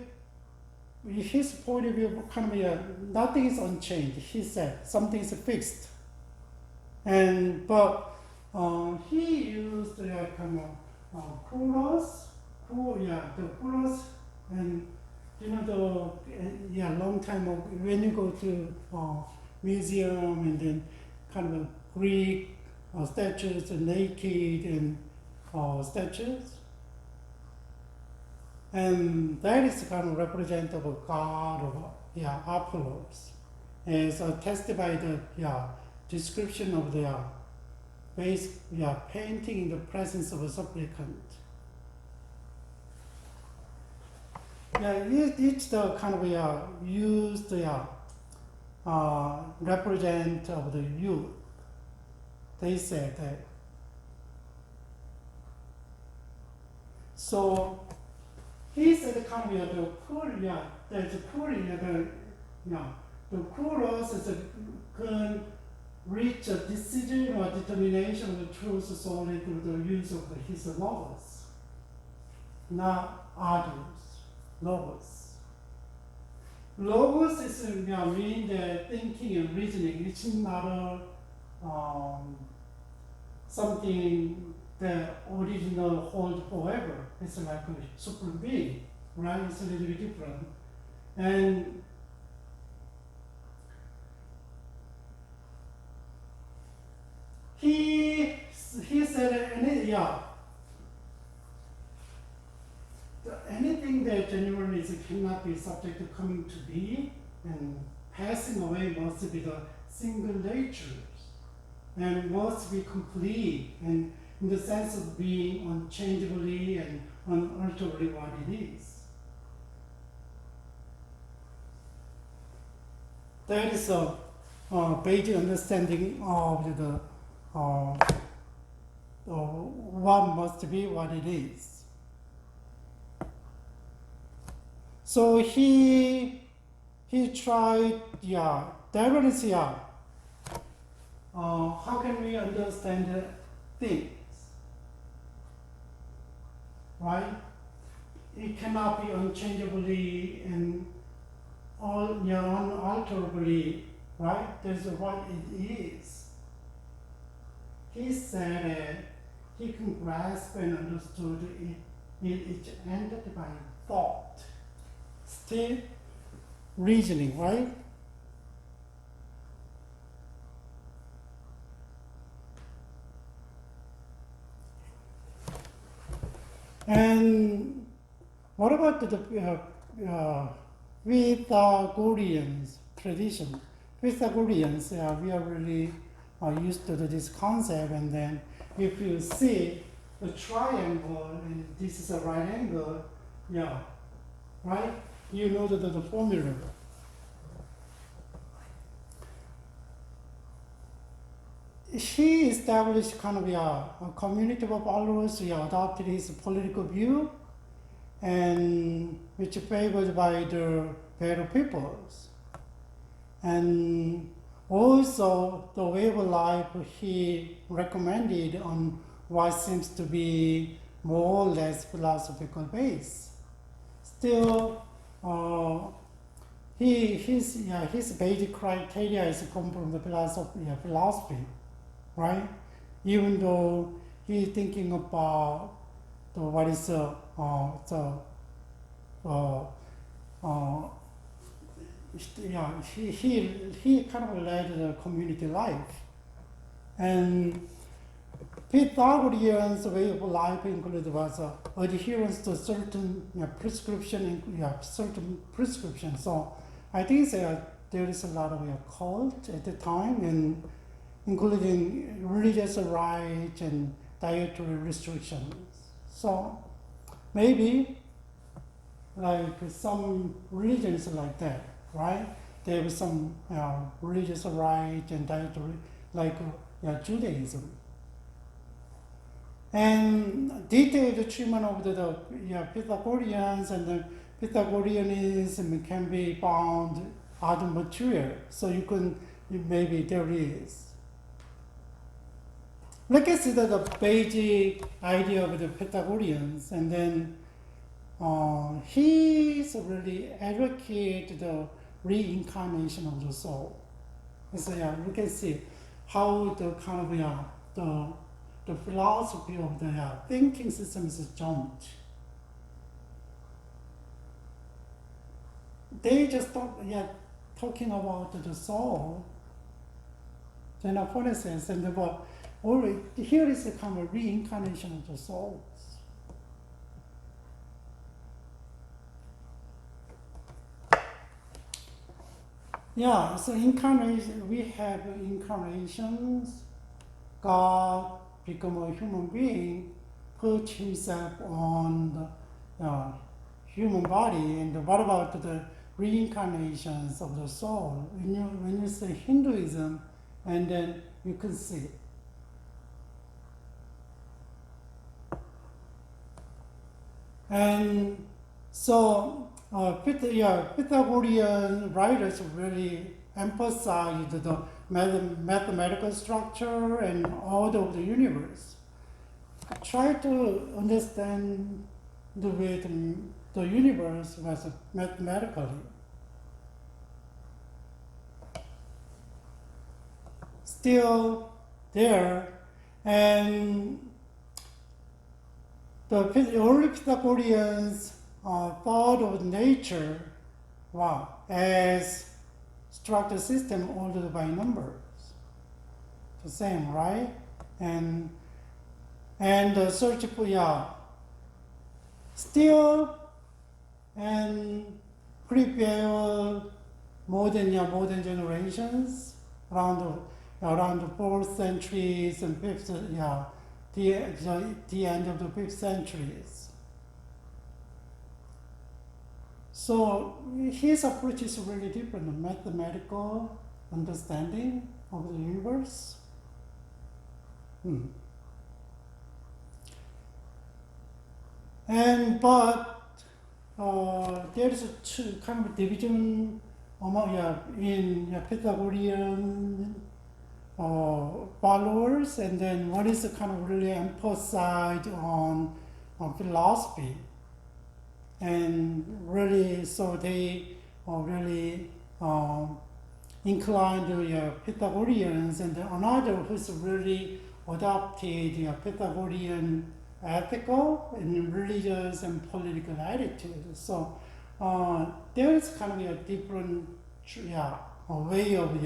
his point of view kind of nothing is unchanged. He said something is fixed, but he used kind of plurals, the plurals, and long time ago when you go to museum, and then kind of Greek statues, naked and statues. And that is kind of representative of God of Apollos, as attested by the description of the base painting in the presence of a supplicant. Each the kind of used represent of the youth. They said that. So he said kind of the poor, there's a poor, the poor also can reach a decision or determination of the truth solely through the use of his logos, not others. Logos. Logos is mean the thinking and reasoning. It's not something that original hold forever. It's like a supreme being, right? It's a little bit different. And he said, anything that genuinely is cannot be subject to coming to be and passing away must be the single natures and must be complete and in the sense of being unchangeably and unalterably what it is. That is a basic understanding of the what must be what it is. So he tried, that is, how can we understand things, right? It cannot be unchangeably and unalterably, right? That's what it is. He said he can grasp and understood it. It's ended by thought. Still reasoning, right? And what about the Pythagoreans tradition? Pythagoreans, we are really used to this concept, and then if you see the triangle and this is a right angle, right? You know the formula. He established kind of a community of followers who adopted his political view, and which favored by the better peoples. And also the way of life he recommended on what seems to be more or less philosophical base. Still, his basic criteria is come from the philosophy, right? Even though he's thinking about what is he kind of led the community life, and Pythagorean's way of life included was adherence to certain prescription, certain prescription. So I think there is a lot of cult at the time, and including religious rights and dietary restrictions. So maybe like some religions like that, right? There was some religious rights and dietary, like Judaism. And detailed treatment of the Pythagoreans and the Pythagoreanism can be found other material. So you can, maybe there is. Let's consider the basic idea of the Pythagoreans, and then he's really advocated the reincarnation of the soul. So we can see how the kind of the philosophy of the thinking system is jumped. They just talking about the soul, Xenophonics, and but all here is a kind of reincarnation of the souls. Yeah, so incarnation, we have incarnations. God become a human being, put himself on the human body, and what about the reincarnations of the soul? When you say Hinduism, and then you can see. And so Pythagorean writers really emphasized the mathematical structure and order of the universe. Try to understand the way the universe was mathematically. Still there, and the early Pythagoreans thought of nature as structured system ordered by numbers. The same, right? And the search for still and prepare modern generations around the 4th centuries and 5th the end of the 5th centuries. So his approach is really different, a mathematical understanding of the universe. But there is a kind of division among in Pythagorean followers, and then what is kind of really emphasized on philosophy, and really so they really inclined to Pythagoreans, and another who's really adopted Pythagorean ethical and religious and political attitude. So there is kind of a different way of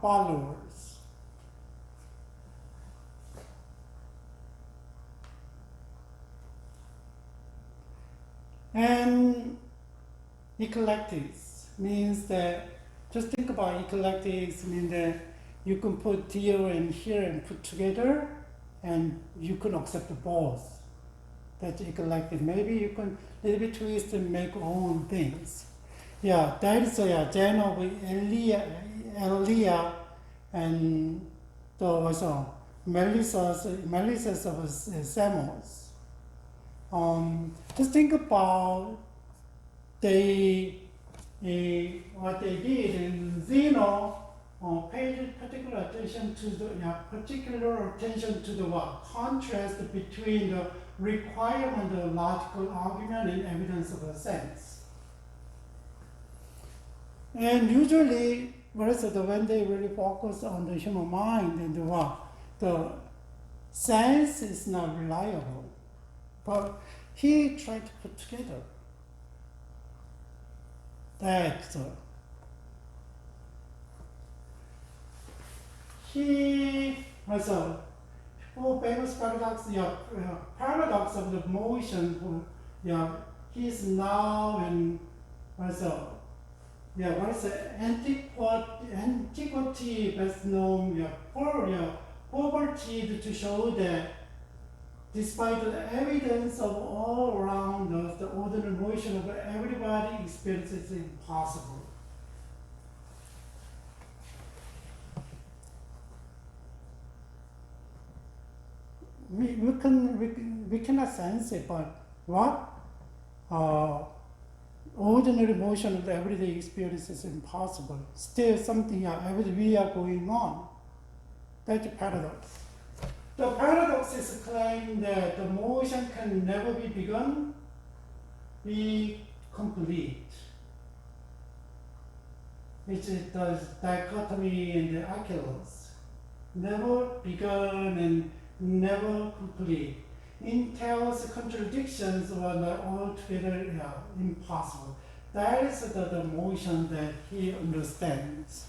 followers. And eclectics means that, just think about eclectics, means that you can put here and here and put together, and you can accept both. That's eclectic. Maybe you can a little bit twist and make your own things. That is Jan of Elia and the also Melissa's of Samos. Just think about what they did, and Zeno paid particular attention to the contrast between the requirement of logical argument and evidence of a sense. And usually, when they really focus on the human mind and the sense is not reliable. But he tried to put together that he has a famous paradox, paradox of the motion. He's now in antiquity best known poverty, to show that despite the evidence of all around us, the ordinary motion of everybody experiences is impossible. We cannot sense it, but what? Ordinary motion of everyday experience is impossible. Still something we are going on. That's a paradox. The paradox is a claim that the motion can never be begun, be complete. It's the dichotomy and the Achilles. Never begun and never complete. Entails contradictions are altogether impossible. That is the motion that he understands.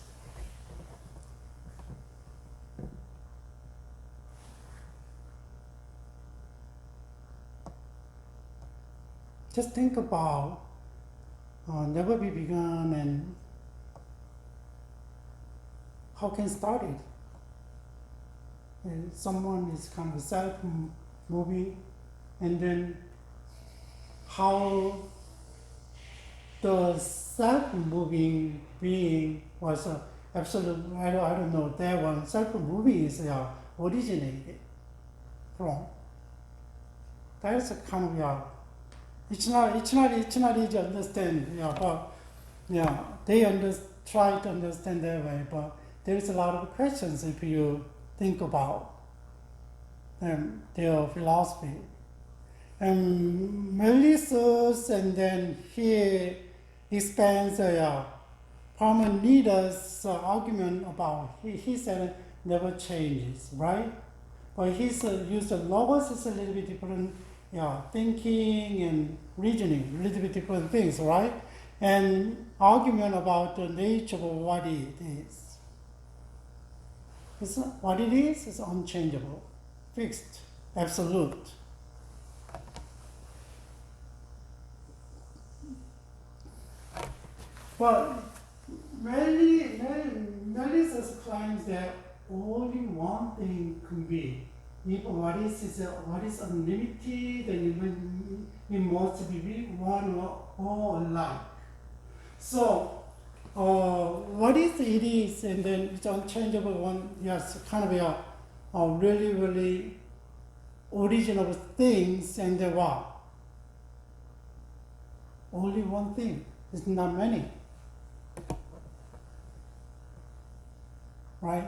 just think about never be begun and how can start it. And someone is kind of self-moving, and then how the self-moving being was absolutely, I don't know, that one self-moving is originated from. That's a kind of, it's not easy to understand, but they try to understand that way, but there's a lot of questions if you think about their philosophy. And Malthus, and then he expands Parmenides' argument about, he said never changes, right? But he's used the logos is a little bit different, thinking and reasoning, a little bit different things, right? And argument about the nature of what it is. What it is unchangeable, fixed, absolute. But Malthus claims that only one thing can be. If what is unlimited, then it must be one or alike. So, what is it is, and then it's unchangeable one, yes, kind of a really, really original things, and what? Only one thing. It's not many. Right?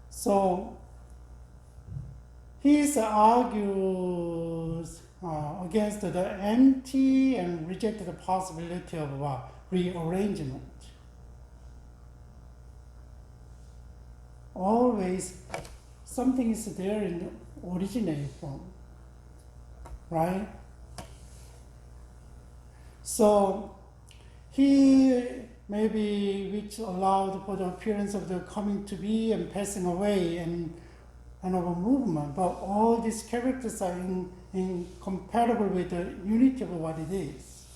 So, he argues against the empty and reject the possibility of rearrangement. Always something is there in the originate form, right? So he maybe which allowed for the appearance of the coming to be and passing away and of a movement, but all these characters are incompatible with the unity of what it is.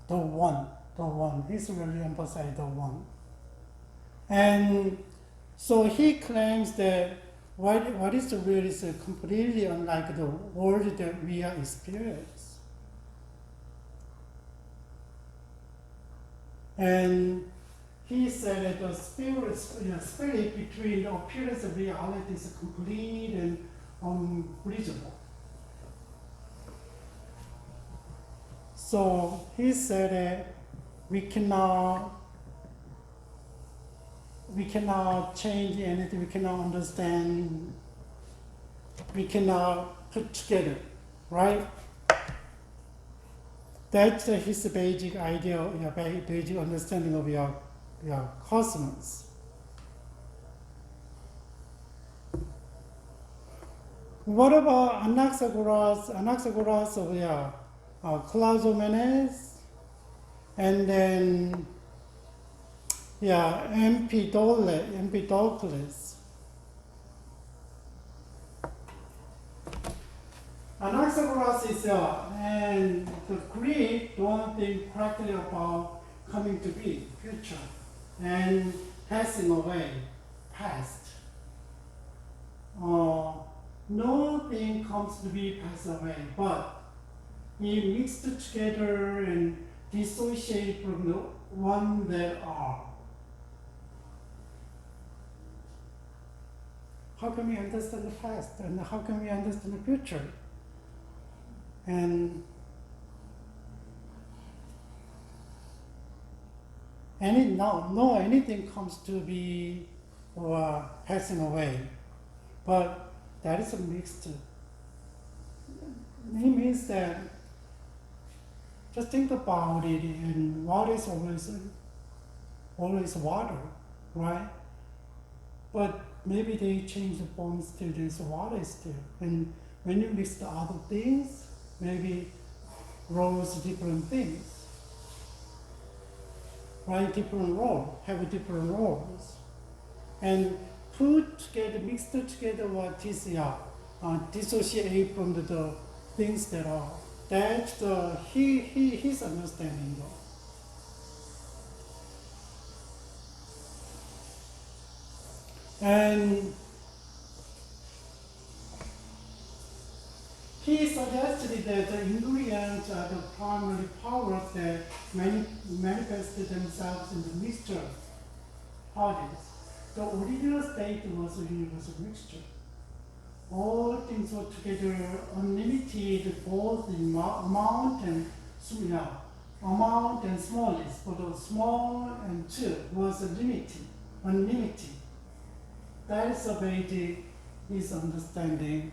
The one. He's really emphasized the one. And so he claims that what is the real is completely unlike the world that we are experiencing. And he said that the spirit between the appearance of reality is complete and unbridgeable. So he said that we cannot change anything, we cannot understand, we cannot put together, right? That's his basic idea, basic understanding of your cosmos. What about Anaxagoras of Clazomenes, and then Empedocles. Anaxagoras is and the Greek don't think correctly about coming to be, future, and passing away, past. Nothing comes to be passed away, but it mixed together and dissociate from the one that are. How can we understand the past, and how can we understand the future? And anything comes to be or passing away, but that is a mixed. It means that just think about it, and water is always water, right? But maybe they change the form still, there's water still. And when you mix the other things, maybe roles different things, right? Different roles, have different roles. And put together, mixed together what is, dissociate from the things that are. That's his understanding though. And he suggested that the ingredients are the primary powers that manifested themselves in the mixture parties. The original state was a universal mixture. All things were together unlimited, both in amount and smallness. But the small and two was unlimited. That is about his understanding.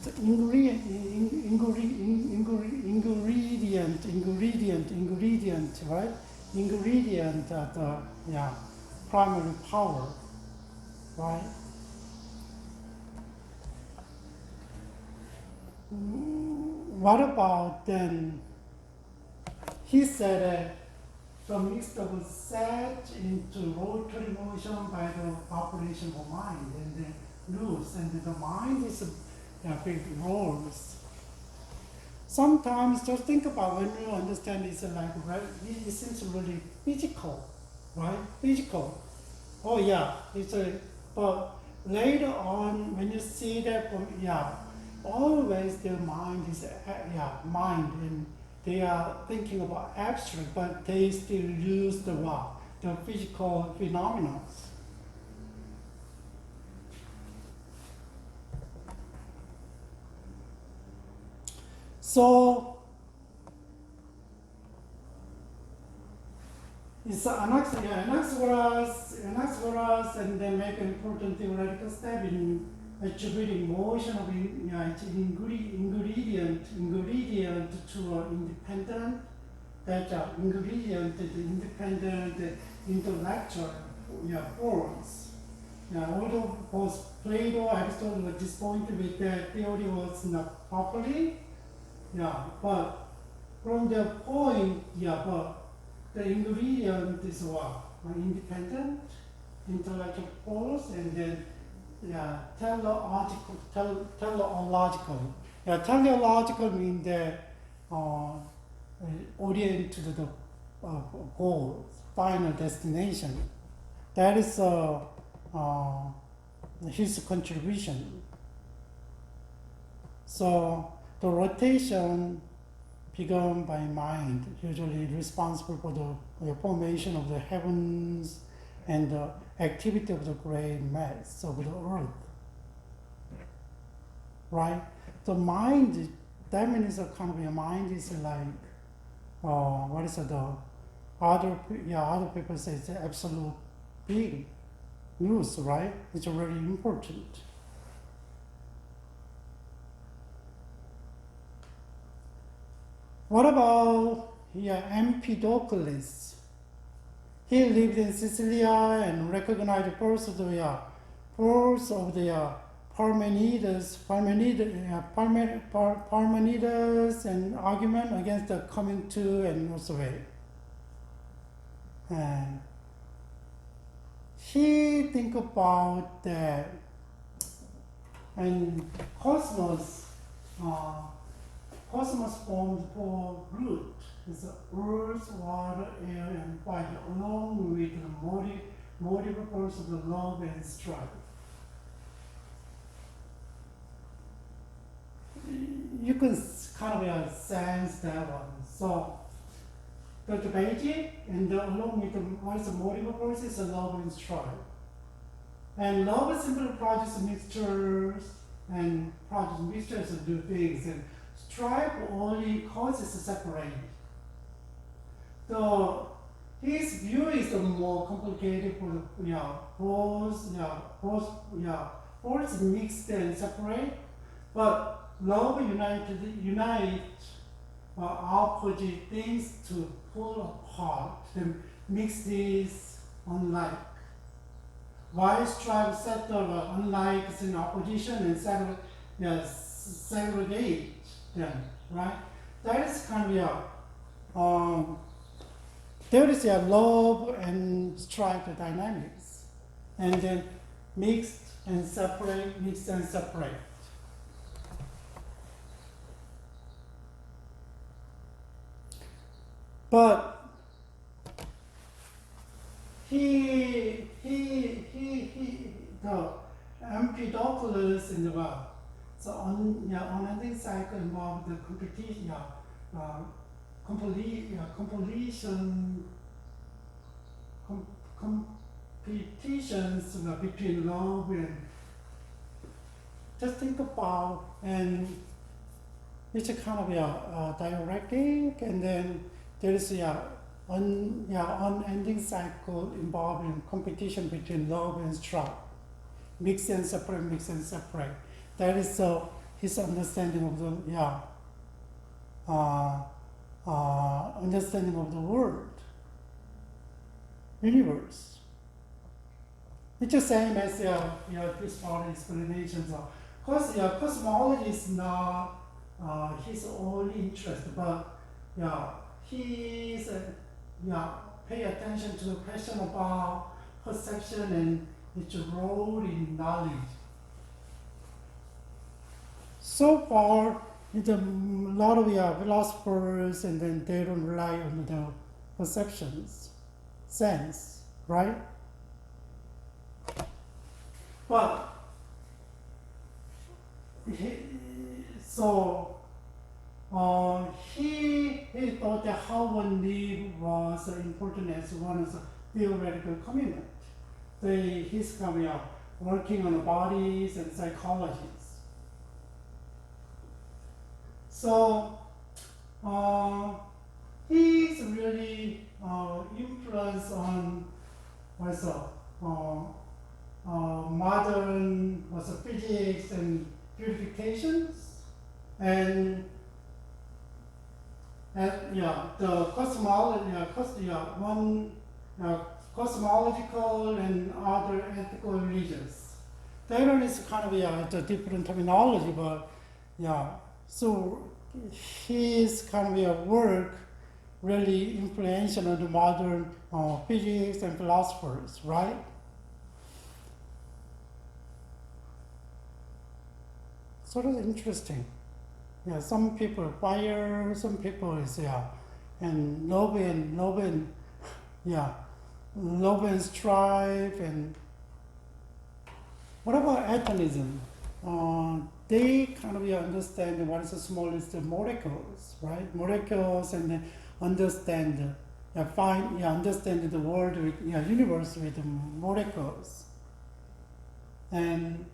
The ingredient, right? Ingredient are the primary power, right? What about then? He said the mixture was set into rotary motion by the operation of mind, and then loose, and the mind is big roles. Sometimes just think about when you understand it's like, right, it seems really physical, right? Physical. Oh yeah, but later on when you see that, always their mind is, mind, and they are thinking about abstract, but they still use the physical phenomena. So it's Anaxagoras, and they make an important theoretical step in attributing motion of ingredient to an independent, independent intellectual forms. Although both Plato and Aristotle were disappointed with that theory was not properly, but from their point, but the ingredient is an independent intellectual force, and then teleological. Teleological means that orient to the goal, final destination. That is his contribution. So the rotation begun by mind, usually responsible for the formation of the heavens and the activity of the great mass of the earth. Right? The mind, that means a kind of your mind is like, other people say it's absolute big news, right? It's very important. What about Empedocles? He lived in Sicily and recognized first of the Parmenides and argument against the coming to and also way. And he think about that, and cosmos formed four roots. It's earth, water, air, and fire, along with the multiple forms of the love and strife. You can kind of sense that one. So the basic, and along with the multiple forces, are love and strife. And love simply produces mixtures, and produces mixtures to do things, and strife only causes separation. So his view is more complicated for both mixed and separate, but love unites opposite things to pull apart, and mix these unlike. While strife settle unlike in opposition and segregate them, right? That is kind of there is a lobe and stripe dynamics, and then mixed and separate, mixed and separate. But the Empedocles in the world. So on ending cycle involved the competition, competitions between lobe and just think about, and it's a kind of dialectic, and then there is unending cycle involving competition between lobe and stripe. Mix and separate, mix and separate. That is his understanding of the understanding of the world, universe. It's the same as this part explanations. Because cosmology is not his only interest, but he's pay attention to the question about perception and its role in knowledge. So far, a lot of philosophers, and then they don't rely on the perceptions, sense, right? But he thought that how one live was important as one as a theoretical commitment. He's coming out working on bodies and psychologies. So he's really influenced on modern physics and purifications, and the cosmological and other ethical religions. That one is kind of it's a different terminology, but so his kind of work really influential on the modern physics and philosophers, right? Sort of interesting. Some people fire, some people is and lobe and strife, and what about atomism? They kind of understand what is the smallest molecules, right? Molecules, and then understand understand the world with universe with molecules, and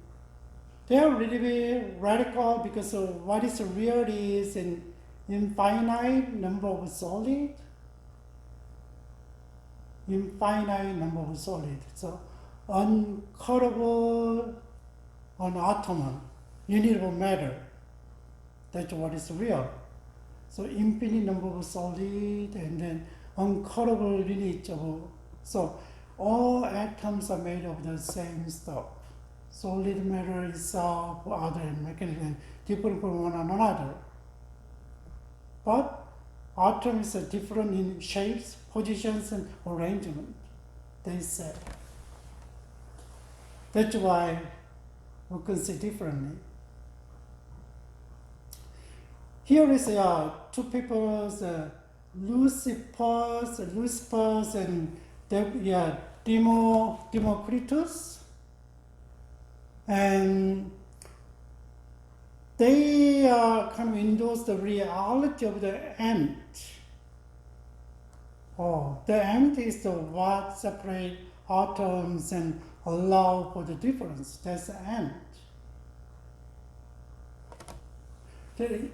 they are really radical because of what is real is an infinite number of solid. Infinite number of solid. So uncuttable, unatomizable, unit of matter. That's what is real. So infinite number of solid, and then uncuttable units of. So all atoms are made of the same stuff. Solid matter itself, other mechanisms, different from one another. But atoms are different in shapes, positions, and arrangement, they say. That's why we can see differently. Here is two people, Lucippus and Democritus. And they kind of endorse the reality of the ant. The ant is the what separate atoms and allow for the difference. That's the ant. Can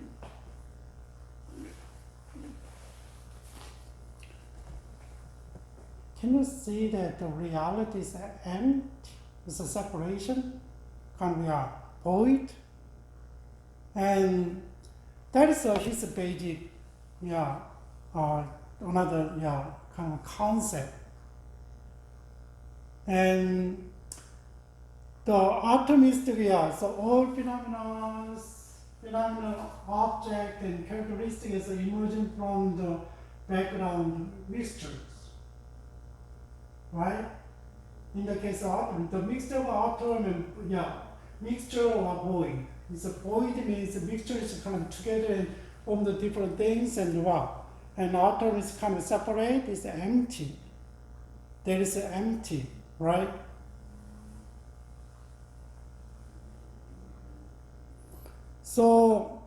you see that the reality is an ant? It's a separation. Kind of void, and that is his basic, another kind of concept. And the optimistic, so all phenomena, object, and characteristics are emerging from the background mixtures. right? In the case of atom, the mixture of atom and mixture or void. It's a void means the mixture is kind of together and form the different things and what? And atom is kind of separate, it's empty. There is empty, right? So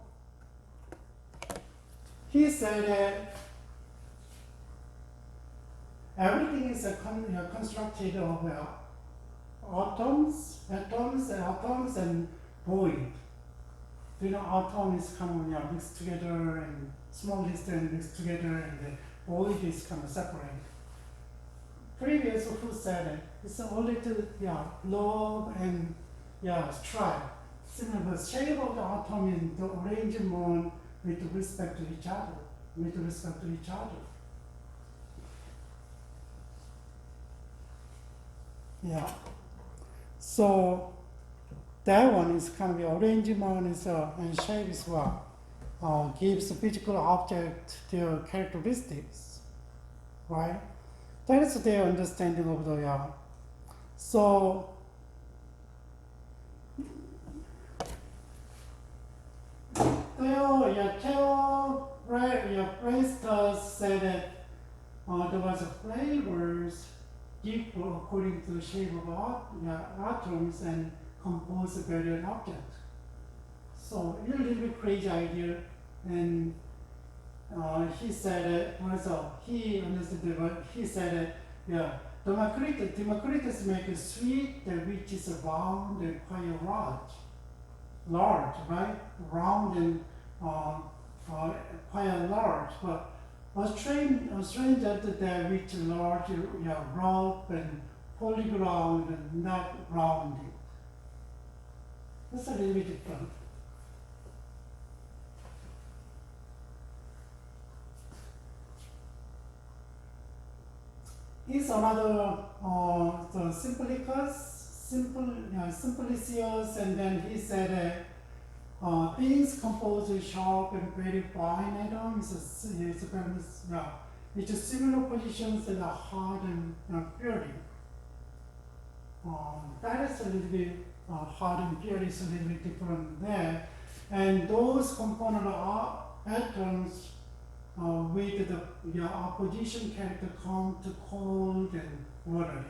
he said that everything is constructed of atoms, and void. You know, atom is kind of mixed together and small distance mixed together, and the void is kind of separate. Previous who said it? It's only to blob and stripe. Similar, the shape of the atom is the arrangement with respect to each other. Yeah. So that one is kind of the arrangement and shape is what gives the physical object their characteristics, right? That is their understanding of the So Theophrastus said that there was flavors differ according to the shape of atoms and compose various objects. So a little bit crazy idea, and he said he understood what he said Democritus make a sweet which is round and quite large, right? Round and quite large, but a strange that which large, rough and polygon and not rounded. That's a little bit different. Here's another the Simplicius, and then he said things composed of sharp and very fine atoms which is similar positions that are hard and purity. That is a little bit hard and purity is a little bit different there, and those component atoms with the opposition character come to cold and watery.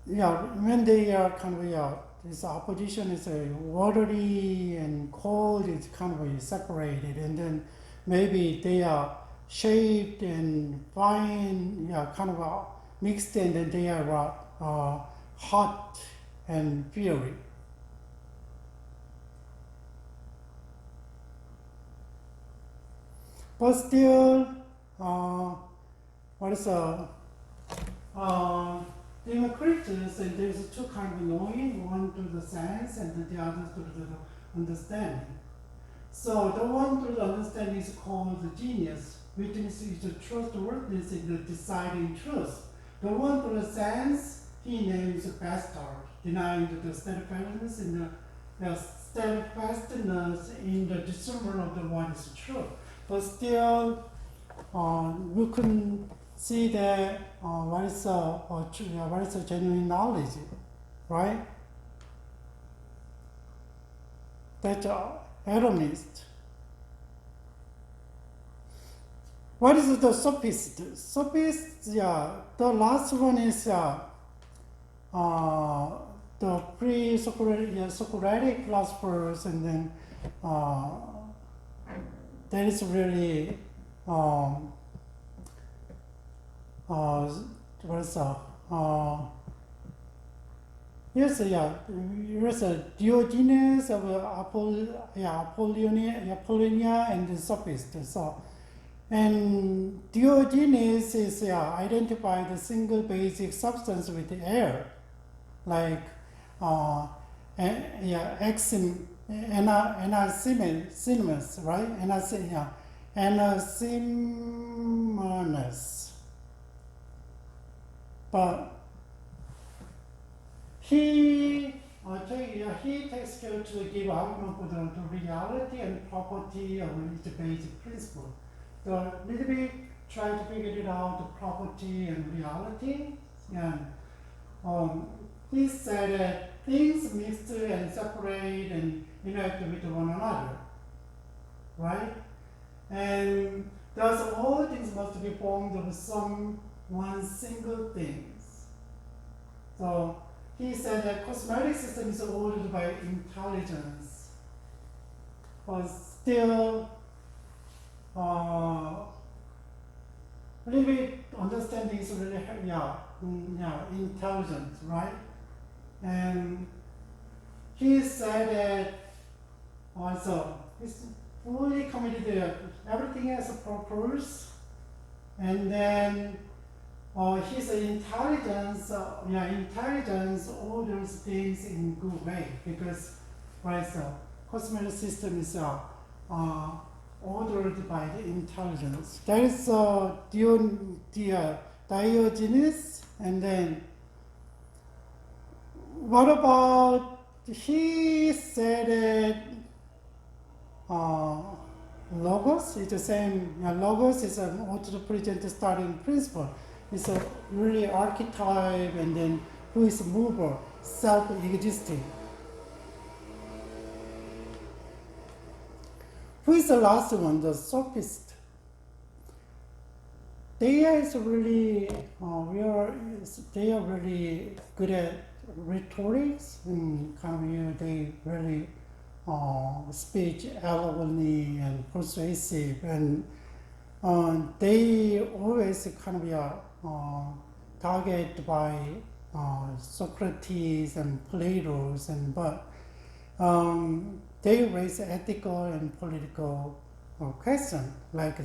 When they are kind of this opposition is watery and cold, it's kind of separated, and then maybe they are shaped and fine, kind of mixed, and then they are hot and fiery. But still, Democritus, and there's two kinds of knowing, one through the sense and the other through the understanding. So the one through the understanding is called the genius, witness is the trustworthiness in the deciding truth. The one through the sense, he names bastard, denying the steadfastness in the discernment of the one is true. But still, we couldn't see that what is a genuine knowledge, right? That's atomist. What is the sophist? Sophist, the last one is the pre-Socratic philosophers, and then that is really here's a Diogenes of Apollonia and the sophist. So, and Diogenes is identified a single basic substance with the air, like Anaximenes, right? Anaximenes. But he he takes care to give argument for the reality and property of its basic principle. So a little bit try to figure it out, the property and reality. And he said that things mix and separate and interact with one another, right? And thus all things must be formed of some one single things. So he said that cosmetic system is ordered by intelligence, but still a little bit understanding is really intelligent, right? And he said that also he's fully committed to everything has a purpose, and then his intelligence, intelligence orders things in good way because, right? So cosmic system is ordered by the intelligence. There is Diogenes, and then what about he said that logos is the same. Logos is an auto-present starting principle. It's a really archetype, and then who is mover, self-existing. Who is the last one? The sophist. They are really, they are really good at rhetorics, and they really speech eloquently and persuasive, and they always targeted by Socrates and Plato's, but they raise ethical and political questions like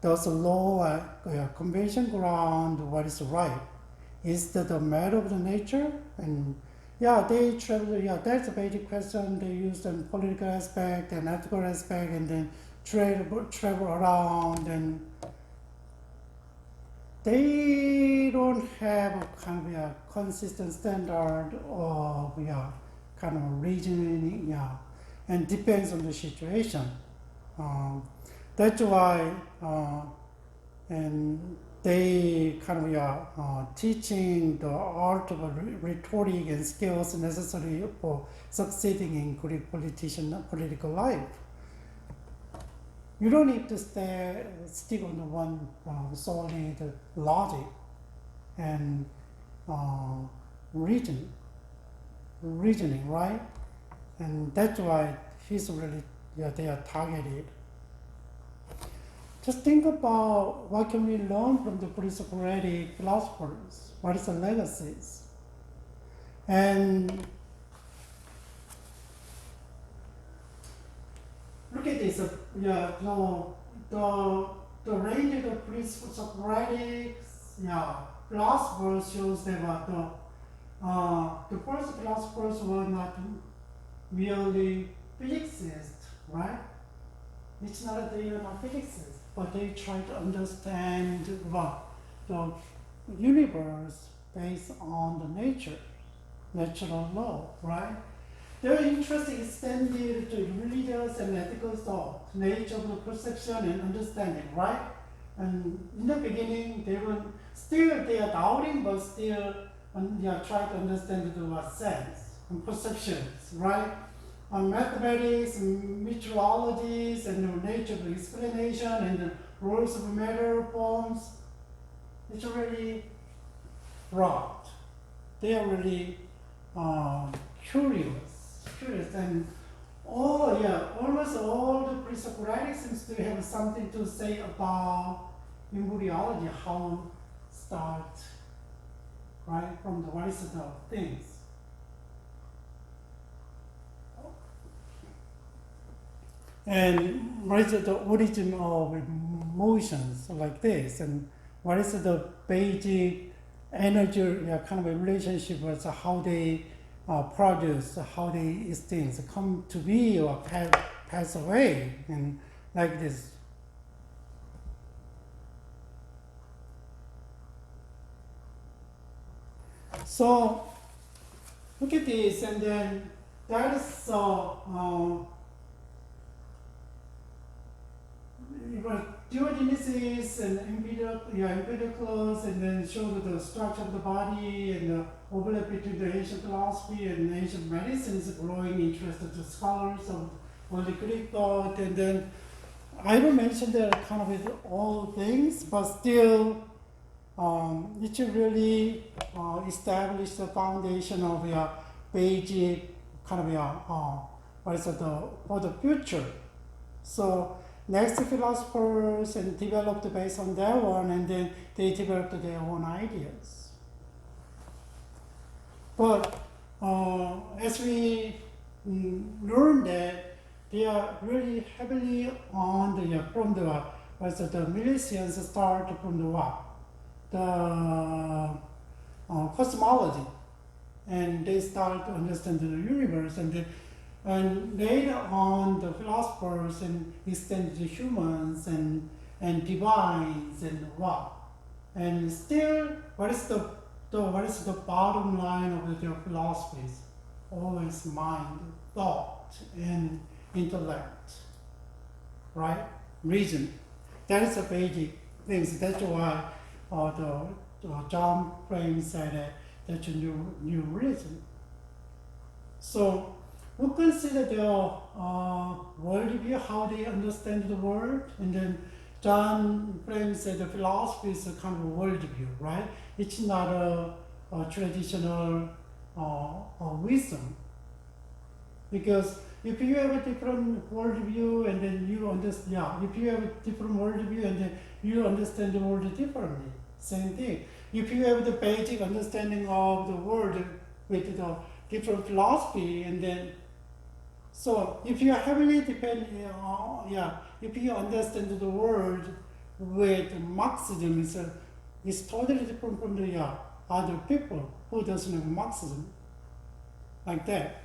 does law convention ground what is right? Is that the matter of the nature? And they travel. That's a basic question. They use the political aspect and ethical aspect, and then travel around, and they don't have a consistent standard of reasoning, and depends on the situation. That's why, and they teaching the art of rhetoric and skills necessary for succeeding in Greek political life. You don't need to stick on the one solid logic and reasoning, right? And that's why he's really, they are targeted. Just think about what can we learn from the pre-Socratic philosophers. What is the legacies? And look at this. The range of the pre-Socratic philosophers shows that the first philosophers were not merely physicists, right? It's not that they are not physicists, but they try to understand the universe based on the natural law, right? Their interest extended to religious and ethical thought, nature of the perception and understanding, right? And in the beginning, they are doubting, but still try to understand the sense and perceptions, right? On mathematics, meteorologies, and the nature of explanation, and the rules of matter forms. It's really broad. They are really curious, and almost all the pre-Socratic seems to have something to say about embryology, how start, right, from the what is the things. And what is the origin of emotions like this, and what is the basic energy relationship with how they produce, how these things come to be or pass away, and like this. So look at this, and then that is Diogenesis and Empedocles, and then showed the structure of the body and the overlap between the ancient philosophy and ancient medicines, growing interest to scholars of early Greek thought, and then I don't mention that kind of with all things, but still, it should really establish the foundation of your basic kind of your what is it for the future. So next philosophers and developed based on that one, and then they developed their own ideas. But as we learn that they are really heavily on the from the the Milesians start from the what? The cosmology, and they start to understand the universe, and later on the philosophers and extend the humans and divines and what, and still what is the bottom line of their philosophies? Always mind, thought, and intellect, right? Reason. That is the basic things. That's why the John Frame said that's a new reason. So we consider their worldview, how they understand the world, and then John Frame said the philosophy is a kind of worldview, right? It's not a traditional wisdom, because if you have a different worldview and then you understand, if you have a different worldview and then you understand the world differently, same thing. If you have the basic understanding of the world with the different philosophy, and then, so if you are heavily dependent, if you understand the world with Marxism, it's totally different from the other people who doesn't have Marxism, like that.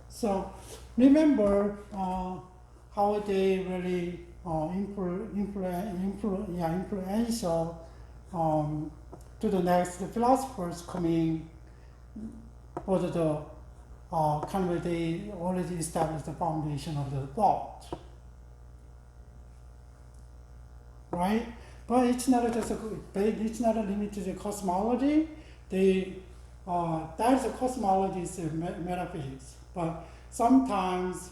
So remember how they really influential to the next philosophers coming, or the kind of they already established the foundation of the thought, right? But it's not just it's not limited to cosmology. That is a cosmology is metaphysics, but sometimes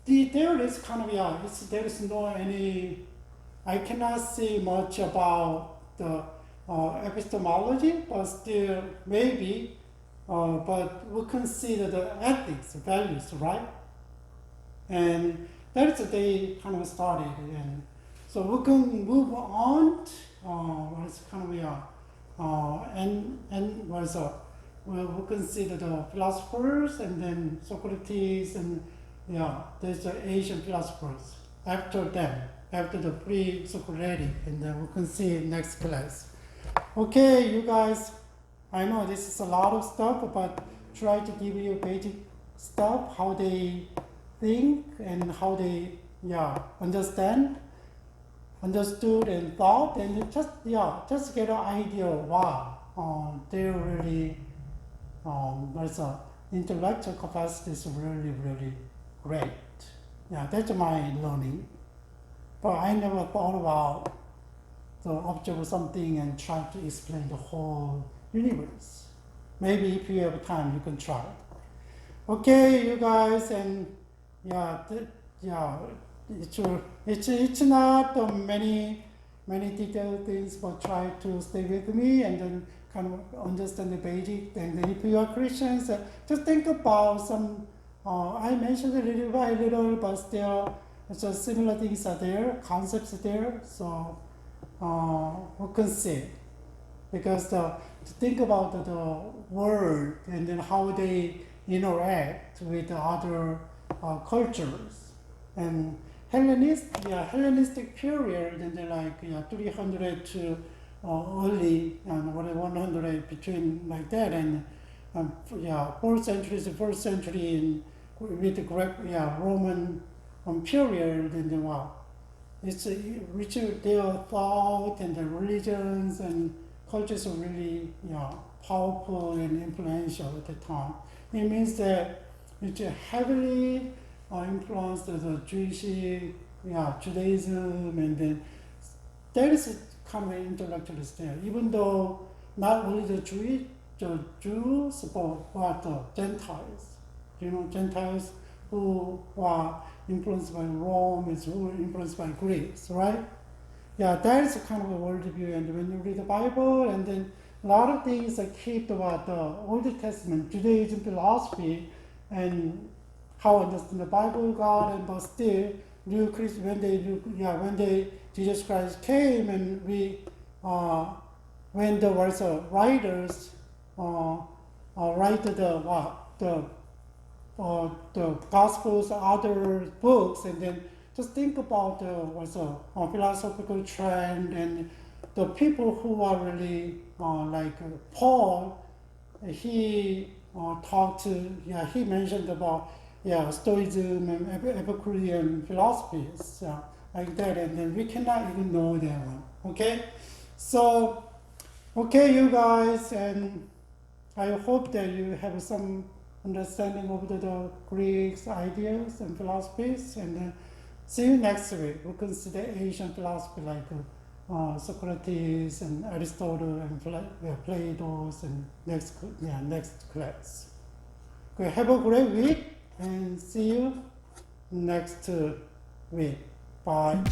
there is kind of there is no any. I cannot say much about the epistemology, but still maybe. But we consider the ethics, values, right? And that's what they kind of started, and so we can move on. What is kind of and was we consider the philosophers, and then Socrates, and there's the Asian philosophers after them, after the pre-Socratic, and then we can see next class. Okay, you guys, I know this is a lot of stuff, but try to give you basic stuff, how they think and how they understood and thought, and just get an idea. Wow, they're really intellectual capacity is really, really great. Yeah, that's my learning. But I never thought about to observe something and try to explain the whole universe. Maybe if you have time, you can try. Okay, you guys, and it's not many detailed things, but try to stay with me and then kind of understand the basic. And then if you are Christians, just think about some. I mentioned a little by little, but still, just similar things are there, concepts are there. So we can see, because to think about the world and then how they interact with the other cultures, and Hellenistic period, and then like 300 to early and 100 between like that, and 4th century is the 1st century in with the Greek Roman period, and then it's rich their thought and the religions and cultures are really powerful and influential at the time. It means that it heavily influenced the Jewish, Judaism, and then there is kind of an intellectualist there, even though not only the Jews, but the Gentiles. Gentiles who were influenced by Rome, who were influenced by Greeks, right? Yeah, that is a kind of a worldview. And when you read the Bible, and then a lot of things are kept about the Old Testament, Judaism philosophy, and how to understand the Bible, God, and but still, when Jesus Christ came, and when there was writers write the Gospels, other books, and then just think about the philosophical trend and the people who are really like Paul. He he mentioned about Stoicism and Epicurean philosophies like that, and then we cannot even know that one. Okay, so you guys, and I hope that you have some understanding of the Greek ideas and philosophies, and see you next week. We'll consider Asian philosophy like Socrates and Aristotle and Plato, and next class. Okay, have a great week and see you next week. Bye.